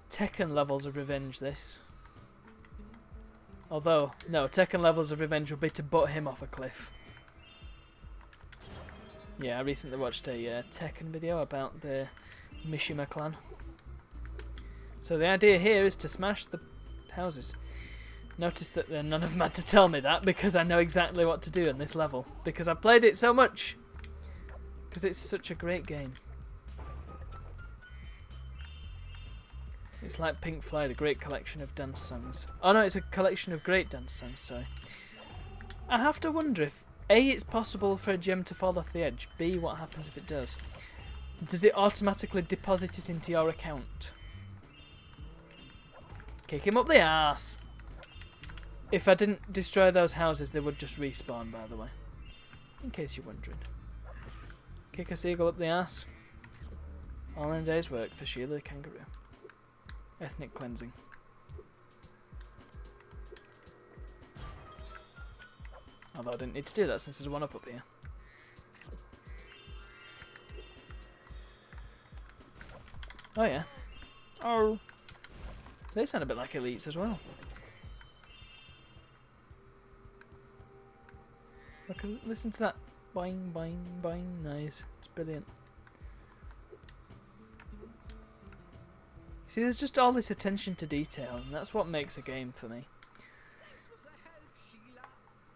Tekken levels of revenge, this. Although, no, Tekken levels of revenge would be to butt him off a cliff. Yeah, I recently watched a Tekken video about the Mishima clan. So the idea here is to smash the houses. Notice that none of them had to tell me that, because I know exactly what to do in this level. Because I've played it so much. Because it's such a great game. It's like Pink Floyd, a great collection of dance songs. Oh no, it's a collection of great dance songs, sorry. I have to wonder if, A, it's possible for a gem to fall off the edge. B, what happens if it does? Does it automatically deposit it into your account? Kick him up the arse! If I didn't destroy those houses, they would just respawn, by the way. In case you're wondering. Kick a seagull up the arse. All in a day's work for Sheila the kangaroo. Ethnic cleansing. Although I didn't need to do that since there's one up here. Oh yeah. Oh. They sound a bit like elites as well. Look, listen to that. Boing, boing, boing. Nice. It's brilliant. See, there's just all this attention to detail, and that's what makes a game for me. Thanks for the help, Sheila.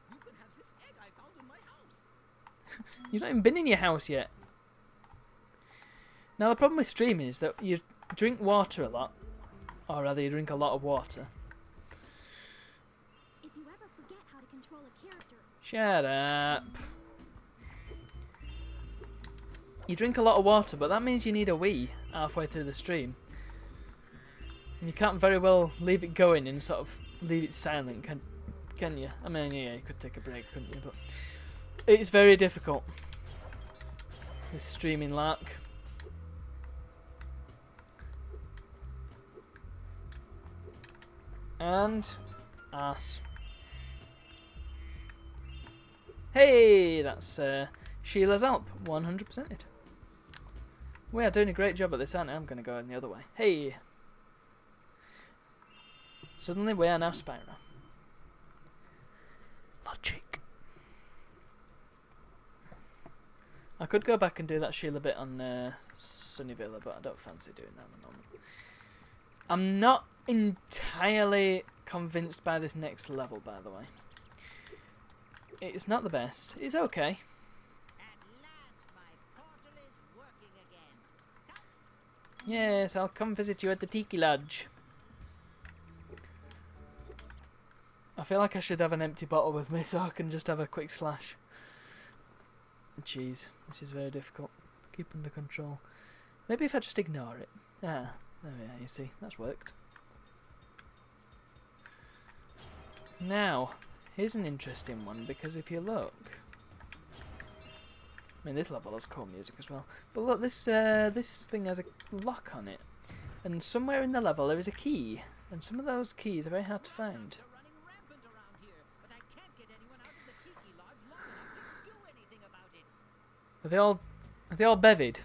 You can have this egg I found in my house. You've not even been in your house yet. Now, the problem with streaming is that you drink water a lot, or rather, you drink a lot of water. If you ever forget how to control a character, Shut up. You drink a lot of water, but that means you need a wee halfway through the stream. And you can't very well leave it going and sort of leave it silent, can you? I mean, yeah, you could take a break, couldn't you? But it's very difficult. This streaming lark. And ass. Hey, that's Sheila's Alp, 100%ed. We are doing a great job at this, aren't we? I'm going to go in the other way. Hey! Suddenly we are now Spyro. Logic. I could go back and do that Sheila bit on Sunnyvilla, but I don't fancy doing that at the moment. I'm not entirely convinced by this next level, by the way. It's not the best. It's okay. At last, my portal is working again. Yes, I'll come visit you at the Tiki Lodge. I feel like I should have an empty bottle with me so I can just have a quick slash. Jeez, this is very difficult. Keep under control. Maybe if I just ignore it. Ah, there we are, you see. That's worked. Now, here's an interesting one, because if you look... I mean, this level has cool music as well. But look, this thing has a lock on it. And somewhere in the level there is a key. And some of those keys are very hard to find. They're running rampant around here, but I can't get anyone out of the Tiki Lodge long enough to do anything about it. Are they all bevied?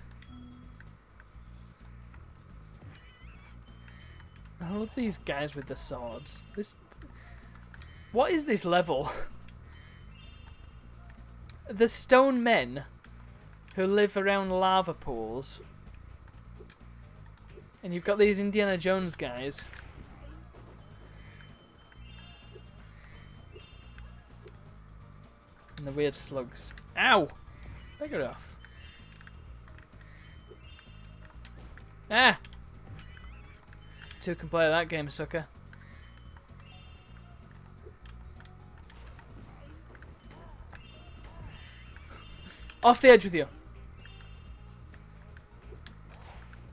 I love these guys with the swords. What is this level? The stone men who live around lava pools. And you've got these Indiana Jones guys. And the weird slugs. Ow! Bugger off. Ah! Two can play that game, sucker. Off the edge with you.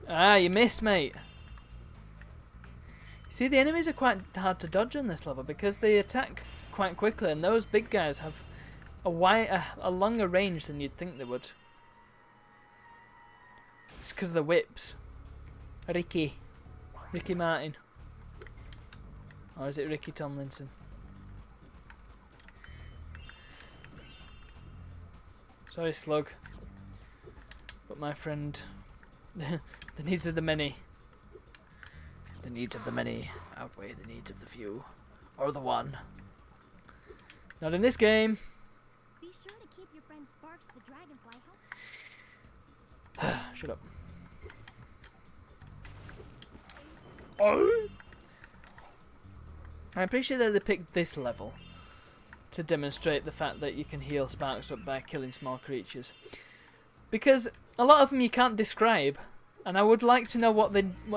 Ah, you missed, mate. See, the enemies are quite hard to dodge on this level because they attack quite quickly, and those big guys have a longer range than you'd think they would. It's because of the whips. Ricky Martin. Or is it Ricky Tomlinson? Sorry, slug. But my friend, the needs of the many. The needs of the many outweigh the needs of the few. Or the one. Not in this game. Be sure to keep your friend Sparks the dragonfly home. Shut up. Oh! I appreciate that they picked this level to demonstrate the fact that you can heal Sparks up by killing small creatures. Because a lot of them you can't describe, and I would like to know what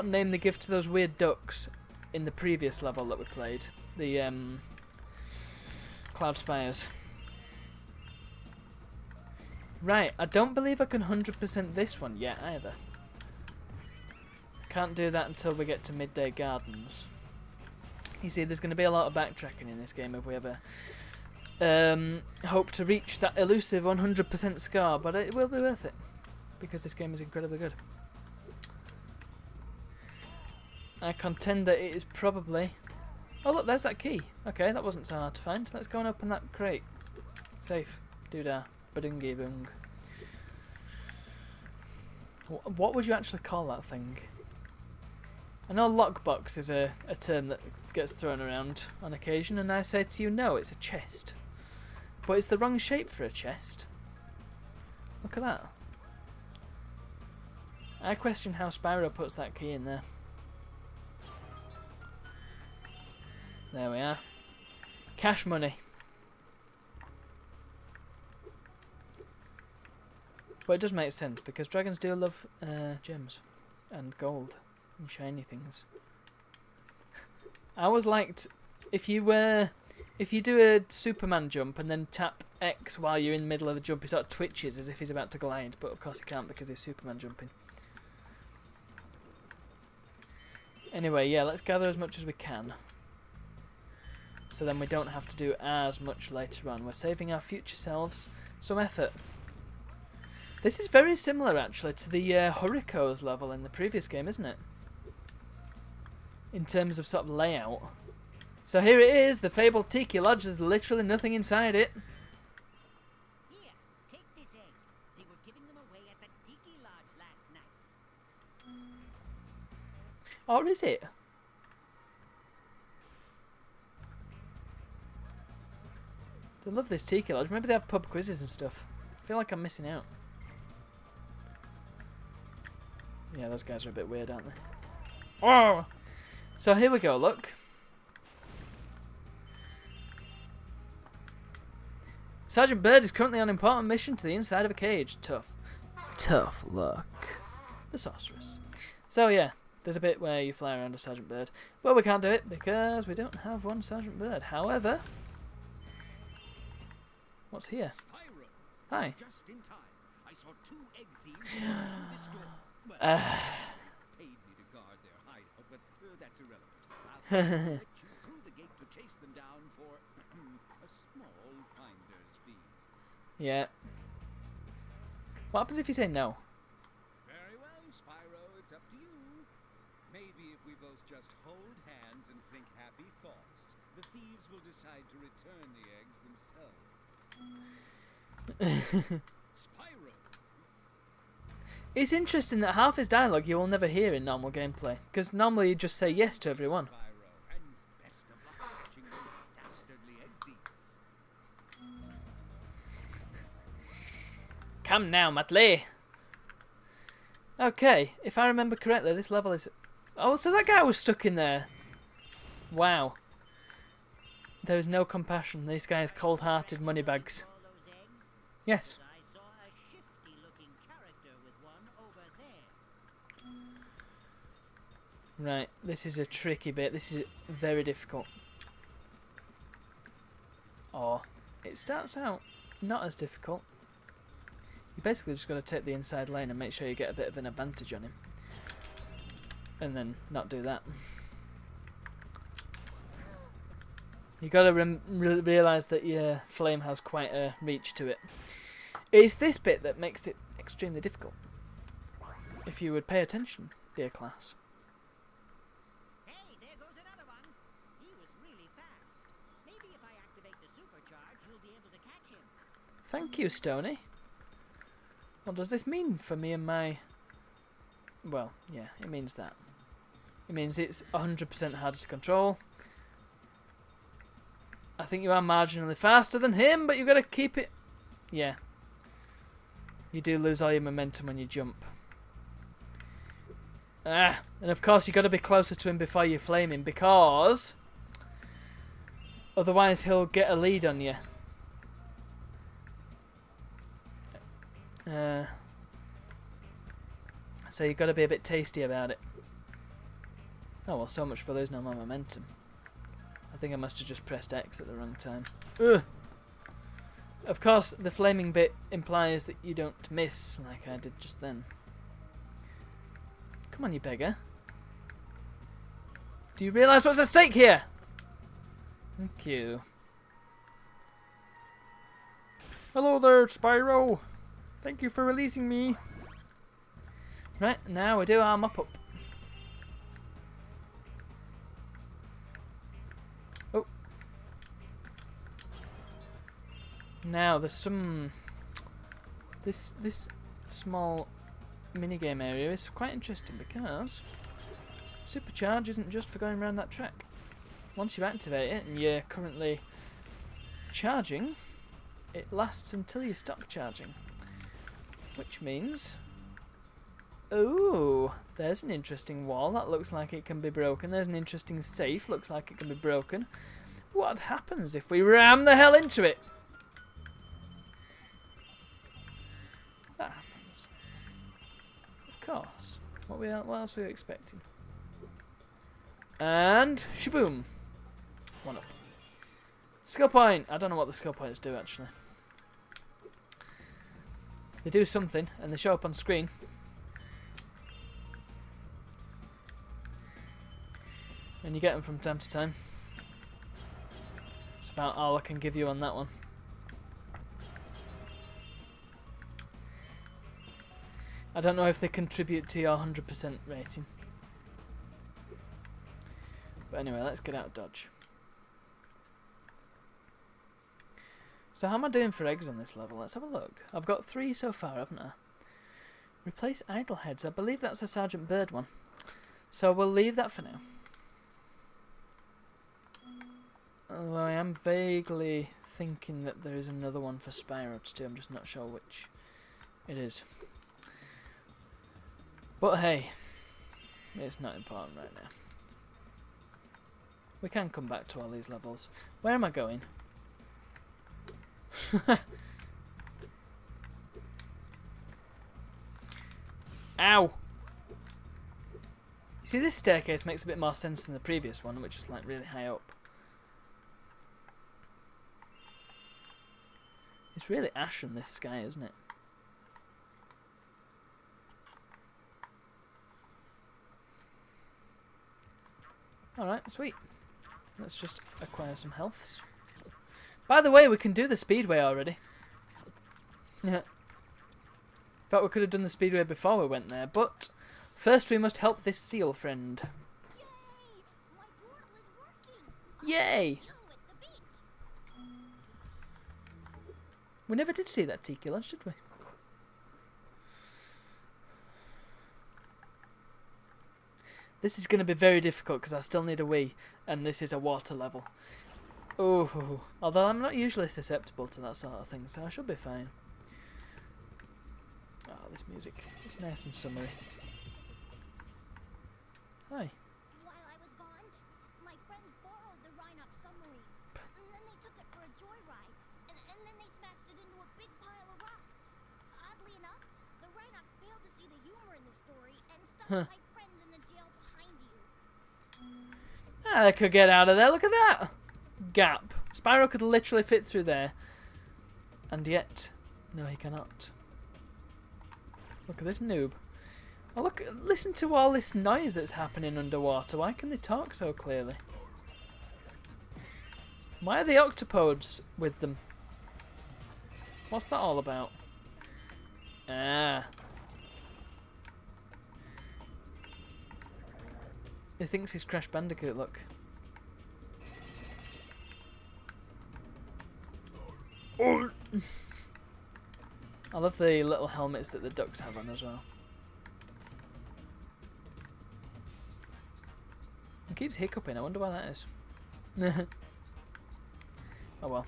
name they give to those weird ducks in the previous level that we played. The Cloud Spires. Right, I don't believe I can 100% this one yet either. Can't do that until we get to Midday Gardens. You see, there's going to be a lot of backtracking in this game if we ever hope to reach that elusive 100% scar, but it will be worth it because this game is incredibly good. I contend that it is probably... Oh look, there's that key. Okay, that wasn't so hard to find. Let's go and open that crate. Safe. Doodah. Badungi boong. What would you actually call that thing? I know lockbox is a term that gets thrown around on occasion, and I say to you, no, it's a chest. But it's the wrong shape for a chest. Look at that. I question how Spyro puts that key in there. There we are. Cash money. But it does make sense, because dragons do love gems and gold and shiny things. I always liked if you do a Superman jump and then tap X while you're in the middle of the jump, he sort of twitches as if he's about to glide, but of course he can't because he's Superman jumping. Anyway, yeah, let's gather as much as we can, so then we don't have to do as much later on. We're saving our future selves some effort. This is very similar actually to the Hurricos level in the previous game, isn't it? In terms of sort of layout. So here it is, the fabled Tiki Lodge. There's literally nothing inside it. Here, take this egg. They were giving them away at the Tiki Lodge last night. Or is it? They love this Tiki Lodge. Maybe they have pub quizzes and stuff. I feel like I'm missing out. Yeah, those guys are a bit weird, aren't they? Oh! So here we go, look. Sergeant Bird is currently on an important mission to the inside of a cage. Tough luck. The sorceress. So yeah, there's a bit where you fly around a Sergeant Bird. Well, we can't do it because we don't have one Sergeant Bird. However... What's here? Spyro, Hi. just in time. I saw 2 egg thieves walk through this door. Well, paid me to guard their hideout, but that's irrelevant. I'll let you through the gate to chase them down for a small finder's fee. Yeah. What happens if you say no? Very well, Spyro, it's up to you. Maybe if we both just hold hands and think happy thoughts, the thieves will decide to return the eggs themselves. Spyro! It's interesting that half his dialogue you will never hear in normal gameplay, because normally you just say yes to everyone. Spyro, and best of luck catching those dastardly egg thieves. Come now, Matley. Okay, if I remember correctly, this level is... Oh, so that guy was stuck in there. Wow. There is no compassion. These guys cold-hearted moneybags. All those eggs? Yes. I saw a shifty-looking character with one over there. Right, this is a tricky bit. This is very difficult. Or it starts out not as difficult. You basically just got to take the inside lane and make sure you get a bit of an advantage on him. And then not do that. You got to realise that your flame has quite a reach to it. It's this bit that makes it extremely difficult. If you would pay attention, dear class. Hey, there goes another one. He was really fast. Maybe if I activate the supercharge, we'll be able to catch him. Thank you, Stony. What does this mean for me and my... Well, yeah, it means that. It means it's 100% harder to control. I think you are marginally faster than him, but you've got to keep it... Yeah. You do lose all your momentum when you jump. Ah, and of course you've got to be closer to him before you flame him, because... Otherwise he'll get a lead on you. So you've got to be a bit tasty about it. Oh well, so much for losing all my momentum. I think I must have just pressed X at the wrong time. Ugh. Of course, the flaming bit implies that you don't miss like I did just then. Come on, you beggar. Do you realise what's at stake here? Thank you. Hello there, Spyro. Thank you for releasing me. Right, now we do our mop-up. Oh. Now, there's some... This small minigame area is quite interesting because Supercharge isn't just for going around that track. Once you activate it and you're currently charging, it lasts until you stop charging. Which means... Oh, there's an interesting wall. That looks like it can be broken. There's an interesting safe. Looks like it can be broken. What happens if we ram the hell into it? That happens. Of course. What else were you expecting? And shaboom. One up. Skill point. I don't know what the skill points do actually. They do something, and they show up on screen. And you get them from time to time. It's about all I can give you on that one. I don't know if they contribute to your 100% rating. But anyway, let's get out of dodge. So how am I doing for eggs on this level? Let's have a look. I've got 3 so far, haven't I? Replace idle heads. I believe that's a Sergeant Bird one. So we'll leave that for now. Although I am vaguely thinking that there is another one for Spyro to do. I'm just not sure which it is. But hey, it's not important right now. We can come back to all these levels. Where am I going? Ow! You see, this staircase makes a bit more sense than the previous one, which was like really high up. It's really ashen, this sky, isn't it? Alright, sweet. let's just acquire some healths. By the way, we can do the speedway already. In fact, we could have done the speedway before we went there, but first we must help this seal friend. Yay! My portal is working. Yay! You at the beach. We never did see that tiki lodge, did we? This is going to be very difficult because I still need a wee, and this is a water level. Oh, although I'm not usually susceptible to that sort of thing, so I should be fine. Oh, this music. It's nice and summery. Hi. While I was gone, my friends borrowed the Rhinox submarine. And then they took it for a joyride. And then they smashed it into a big pile of rocks. Oddly enough, the Rhinox failed to see the humor in the story and stuck my friends in the jail behind you. Ah, they could get out of there. Look at that gap. Spyro could literally fit through there. And yet, no, he cannot. Look at this noob. Oh, look, listen to all this noise that's happening underwater. Why can they talk so clearly? Why are the octopodes with them? What's that all about? Ah. He thinks he's Crash Bandicoot, look. Oh. I love the little helmets that the ducks have on as well. It keeps hiccuping, I wonder why that is. Oh well.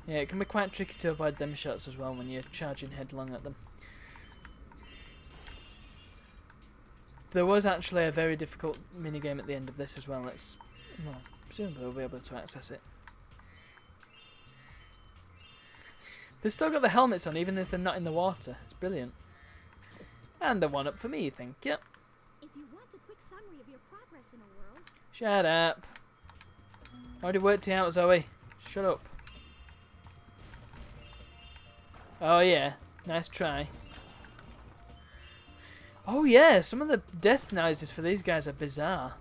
Yeah, it can be quite tricky to avoid them shots as well when you're charging headlong at them. There was actually a very difficult minigame at the end of this as well. Let's, well, presumably we'll be able to access it. They've still got the helmets on even if they're not in the water. It's brilliant. And a 1-up for me, thank you. If you want a quick summary of your progress in a world, Shut up. Already worked it out, Zoe. Shut up. Oh yeah, nice try. Oh yeah, some of the death noises for these guys are bizarre.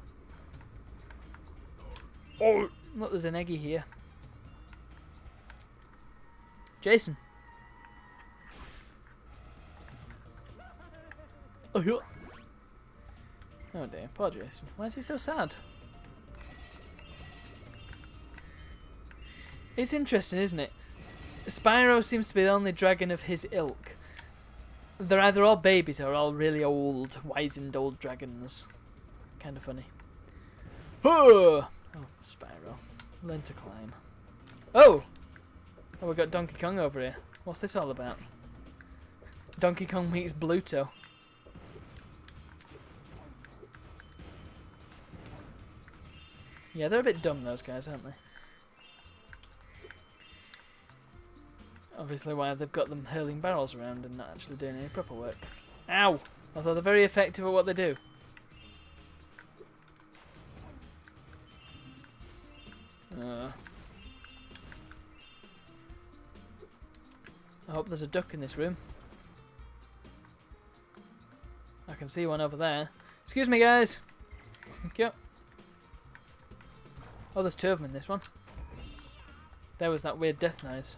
Oh, look, there's an Eggy here. Jason. Oh dear, poor Jason. Why is he so sad? It's interesting, isn't it? Spyro seems to be the only dragon of his ilk. They're either all babies or all really old, wizened old dragons. Kind of funny. Oh, Spyro. Learn to climb. Oh! Oh, we've got Donkey Kong over here. What's this all about? Donkey Kong meets Bluto. Yeah, they're a bit dumb, those guys, aren't they? Obviously why they've got them hurling barrels around and not actually doing any proper work. Ow! Although they're very effective at what they do. I hope there's a duck in this room. I can see one over there. Excuse me, guys. Thank you. Oh, there's 2 of them in this one. There was that weird death noise.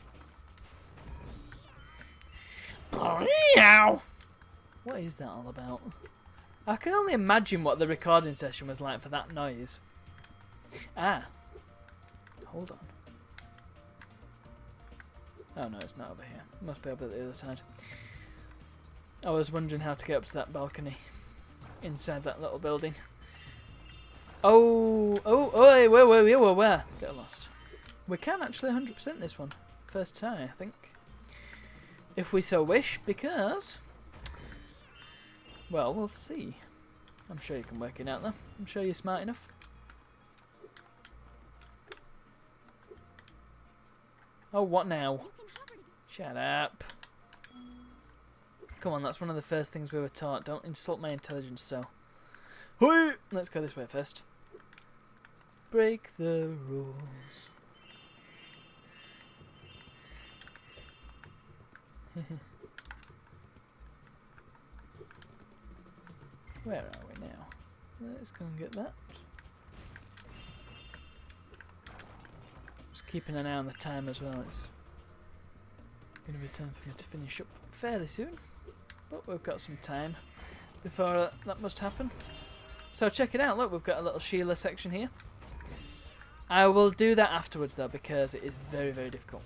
What is that all about? I can only imagine what the recording session was like for that noise. Ah. Hold on. Oh no, it's not over here. It must be over the other side. I was wondering how to get up to that balcony inside that little building. Oh, where? Get lost. We can actually 100% this one. First try, I think. If we so wish, because... well, we'll see. I'm sure you can work it out though. I'm sure you're smart enough. Oh, what now? Shut up. Come on, that's one of the first things we were taught. Don't insult my intelligence so. Let's go this way first. Break the rules. Where are we now? Let's go and get that. Just keeping an eye on the time as well. It's going to be time for me to finish up fairly soon. But we've got some time before that must happen. So check it out. Look, we've got a little Sheila section here. I will do that afterwards though, because it is very, very difficult.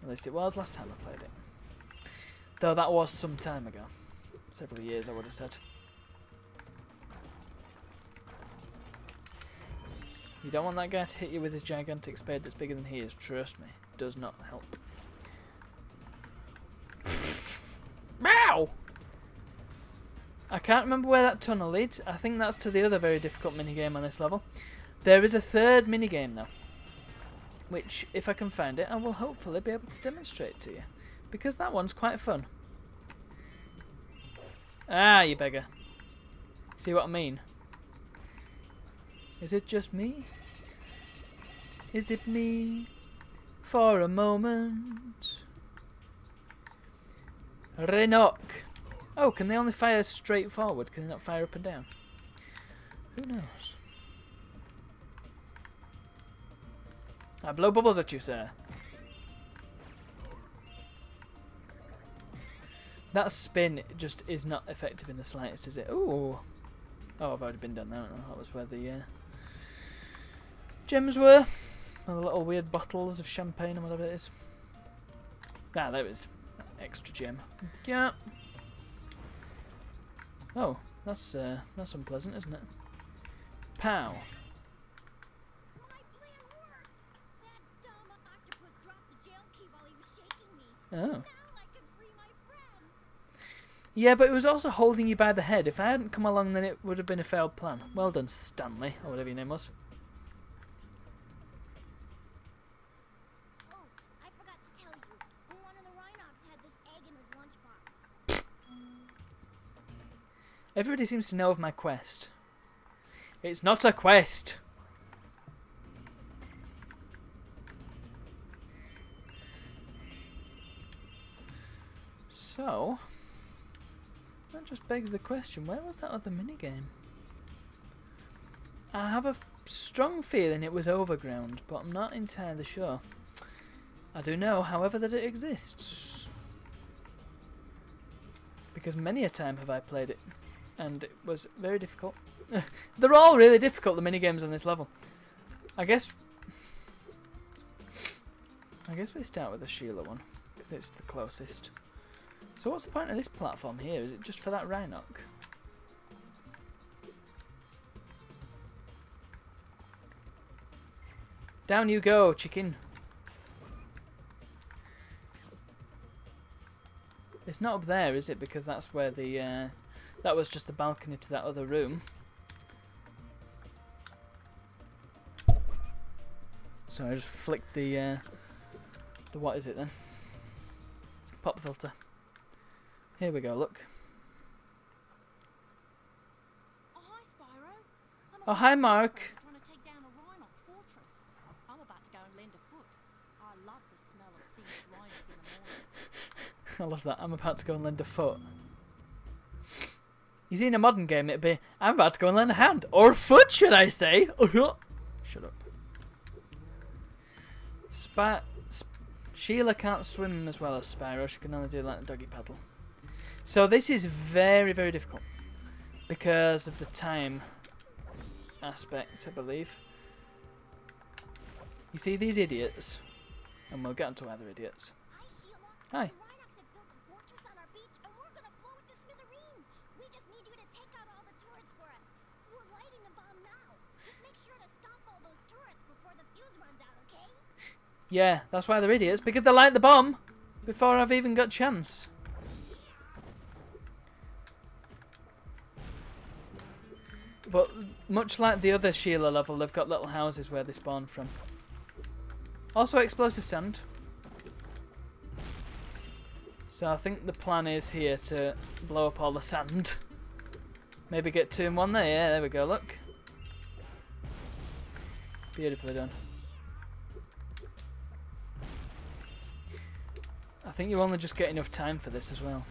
At least it was last time I played it. Though that was some time ago. Several years, I would have said. You don't want that guy to hit you with his gigantic spade that's bigger than he is. Trust me. Does not help. Meow! I can't remember where that tunnel leads. I think that's to the other very difficult minigame on this level. There is a third minigame though, which, if I can find it, I will hopefully be able to demonstrate to you. Because that one's quite fun. Ah, you beggar. See what I mean? Is it just me? Is it me? For a moment. Renok. Oh, can they only fire straight forward? Can they not fire up and down? Who knows? I blow bubbles at you, sir. That spin just is not effective in the slightest, is it? Ooh. Oh, I've already been done that. That was where the gems were. And the little weird bottles of champagne and whatever it is. Ah, there it is. Extra gem. Yeah. Oh, that's unpleasant, isn't it? Pow. My plan worked! That dumb octopus dropped the jail key while he was shaking me. Oh. Now I can free my friends! Yeah, but it was also holding you by the head. If I hadn't come along, then it would have been a failed plan. Well done, Stanley, or whatever your name was. Oh, I forgot to tell you. One of the Rhinox had this egg in his lunchbox. Everybody seems to know of my quest. It's not a quest! So, that just begs the question, where was that other minigame? I have a strong feeling it was Overground, but I'm not entirely sure. I do know, however, that it exists. Because many a time have I played it, and it was very difficult. They're all really difficult, the minigames on this level. I guess we start with the Sheila one, because it's the closest. So what's the point of this platform here? Is it just for that Rhinoc? Down you go, chicken. It's not up there, is it? Because that's where the that was just the balcony to that other room. So I just flicked the what is it then? Pop filter. Here we go, look. Oh, hi, Spyro. Some of Oh, my hi, super Mark. friends want to take down a Rhinoc fortress. I'm about to go and lend a foot. I love the smell of singed Rhinoc in the morning. I love that. I'm about to go and lend a foot. You see, in a modern game, it'd be, I'm about to go and lend a hand. Or a foot, should I say? Shut up. Sheila can't swim as well as Spyro. She can only do like the doggy paddle. So this is very, very difficult. Because of the time aspect, I believe. You see these idiots? And we'll get onto other idiots. Hi, Sheila. Hi. The Rhinox have built a fortress on our beach, and we're gonna blow it to smithereens. We just need you to take out all the turrets for us. We're lighting the bomb now. Just make sure to stop all those turrets before the fuse runs out, okay? Yeah, that's why they're idiots, because they light the bomb before I've even got chance. But much like the other Sheila level, they've got little houses where they spawn from. Also explosive sand. So I think the plan is here to blow up all the sand. Maybe get 2 in 1 there. Yeah, there we go, look. Beautifully done. I think you only just get enough time for this as well.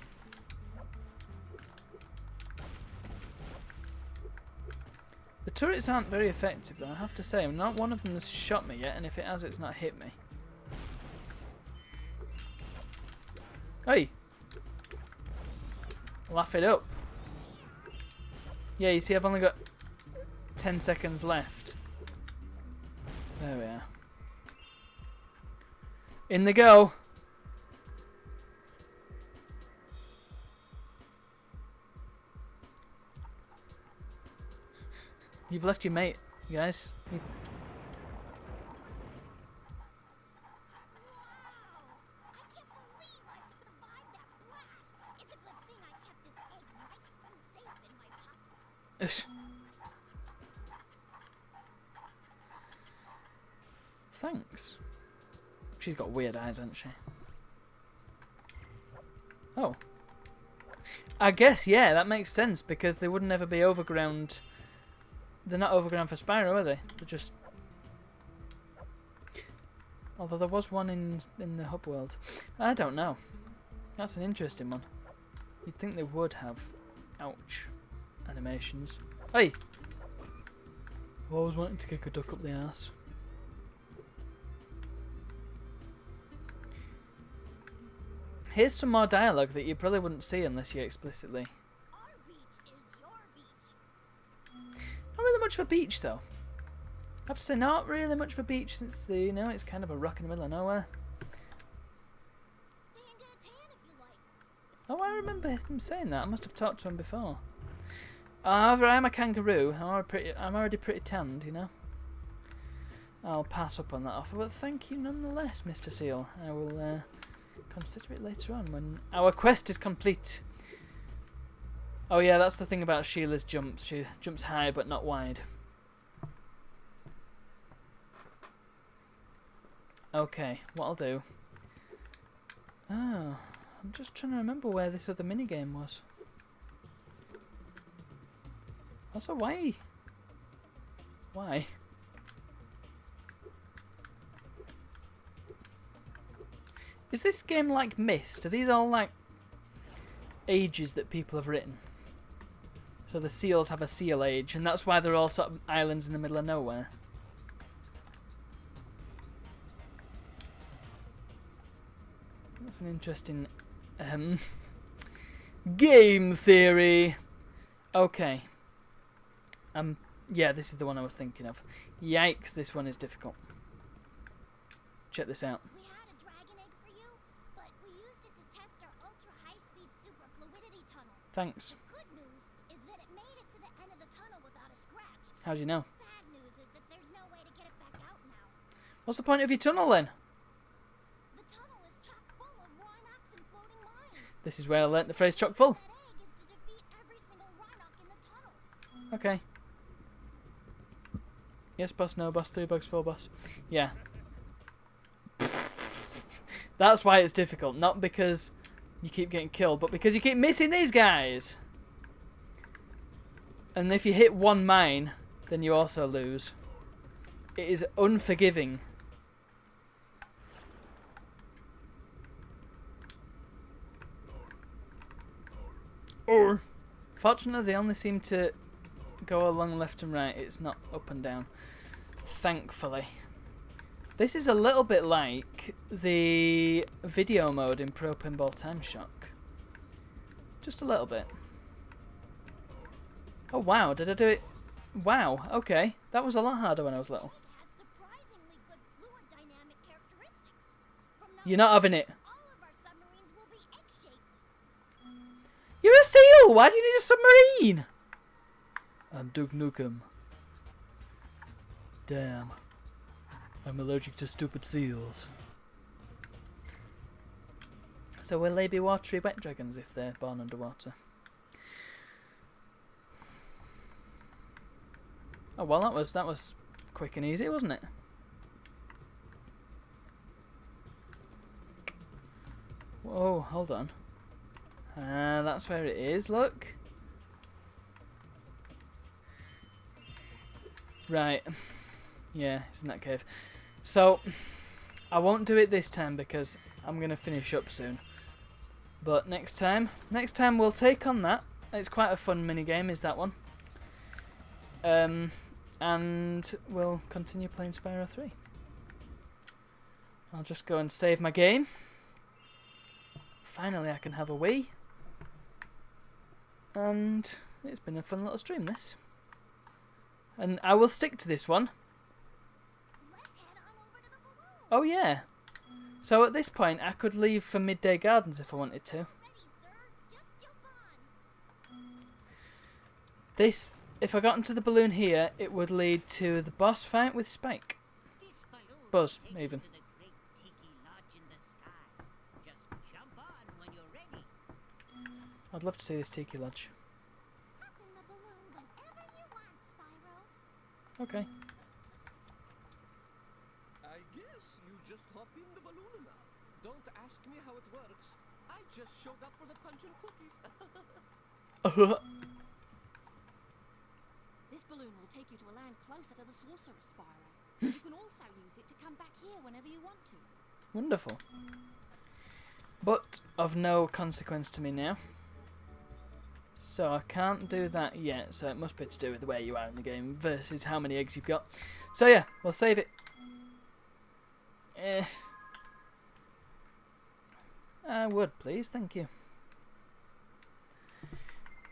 The turrets aren't very effective though, I have to say. Not one of them has shot me yet, and if it has, it's not hit me. Hey! Laugh it up. Yeah, you see I've only got 10 seconds left. There we are. In they go! You've left your mate, you guys. Wow! I can't believe I survived that blast! It's a good thing I kept this egg nice and safe in my pocket. Thanks. She's got weird eyes, hasn't she? Oh. I guess, yeah, that makes sense, because they would never be overground. They're not overground for Spyro, are they? They're just... Although there was one in the hub world. I don't know. That's an interesting one. You'd think they would have ouch animations. Hey! I've always wanted to kick a duck up the arse. Here's some more dialogue that you probably wouldn't see unless you explicitly... Our beach is your beach. Not really much of a beach though. I have to say, not really much of a beach since the, you know, it's kind of a rock in the middle of nowhere. Stay and get a tan if you like. Oh, I remember him saying that. I must have talked to him before. However, I'm a kangaroo. I'm already pretty tanned, you know. I'll pass up on that offer, but thank you nonetheless, Mr. Seal. I will consider it later on when our quest is complete. Oh yeah, that's the thing about Sheila's jumps. She jumps high but not wide. Okay, what I'll do... Oh, I'm just trying to remember where this other minigame was. Also, why? Why? Is this game like Myst? Are these all like ages that people have written? So the seals have a seal age, and that's why they're all sort of islands in the middle of nowhere. That's an interesting game theory. Okay. Yeah, this is the one I was thinking of. Yikes, this one is difficult. Check this out. We had a dragon egg for you, but we used it to test our ultra-high-speed super fluidity tunnel. Thanks. The good news is that it made it to the end of the tunnel without a scratch. How do you know? Bad news is that there's no way to get it back out now. What's the point of your tunnel then? The tunnel is chock full of Rhinox and floating mines. This is where I learnt the phrase chock full. That egg is to defeat every single Rhinox in the tunnel. Okay. Yes, boss, no, boss, 3 bugs, 4 boss. Yeah. That's why it's difficult. Not because you keep getting killed, but because you keep missing these guys. And if you hit one mine, then you also lose. It is unforgiving. Or, fortunately, they only seem to go along left and right. It's not up and down. Thankfully. This is a little bit like the video mode in Pro Pinball Time Shock. Just a little bit. Oh wow, did I do it? Wow, okay. That was a lot harder when I was little. It has surprisingly good fluid dynamic characteristics. From now You're not having it. all of our submarines will be egg-shaped. You're a seal! Why do you need a submarine? I'm Duke Nukem. Damn. I'm allergic to stupid seals. So will they be watery wet dragons if they're born underwater? Oh well, that was quick and easy, wasn't it? Whoa, hold on. That's where it is, look. Right. Yeah, it's in that cave. So, I won't do it this time because I'm going to finish up soon. But next time we'll take on that. It's quite a fun mini game, is that one. and we'll continue playing Spyro 3. I'll just go and save my game. Finally I can have a Wii. And it's been a fun little stream, this. And I will stick to this one. Let's head on over to the balloon. Oh yeah. So at this point I could leave for Midday Gardens if I wanted to. Ready, sir. Just jump on. This, if I got into the balloon here, it would lead to the boss fight with Spike. This balloon Buzz, takes you even. to the great tiki lodge in the sky. Just jump on when you're ready. I'd love to see this Tiki Lodge. Hop in the balloon whenever you want, Spyro. Okay. I guess you just hop in the balloon now. Don't ask me how it works. I just showed up for the punch and cookies. This balloon will take you to a land closer to the Sorcerer, Spyro. You can also use it to come back here whenever you want to. Wonderful. But of no consequence to me now. So I can't do that yet, so it must be to do with where you are in the game versus how many eggs you've got. So yeah, we'll save it. I would, please, thank you.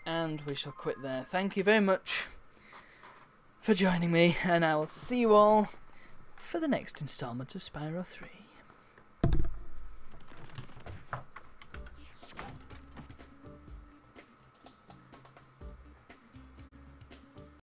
And we shall quit there. Thank you very much for joining me, and I will see you all for the next instalment of Spyro 3.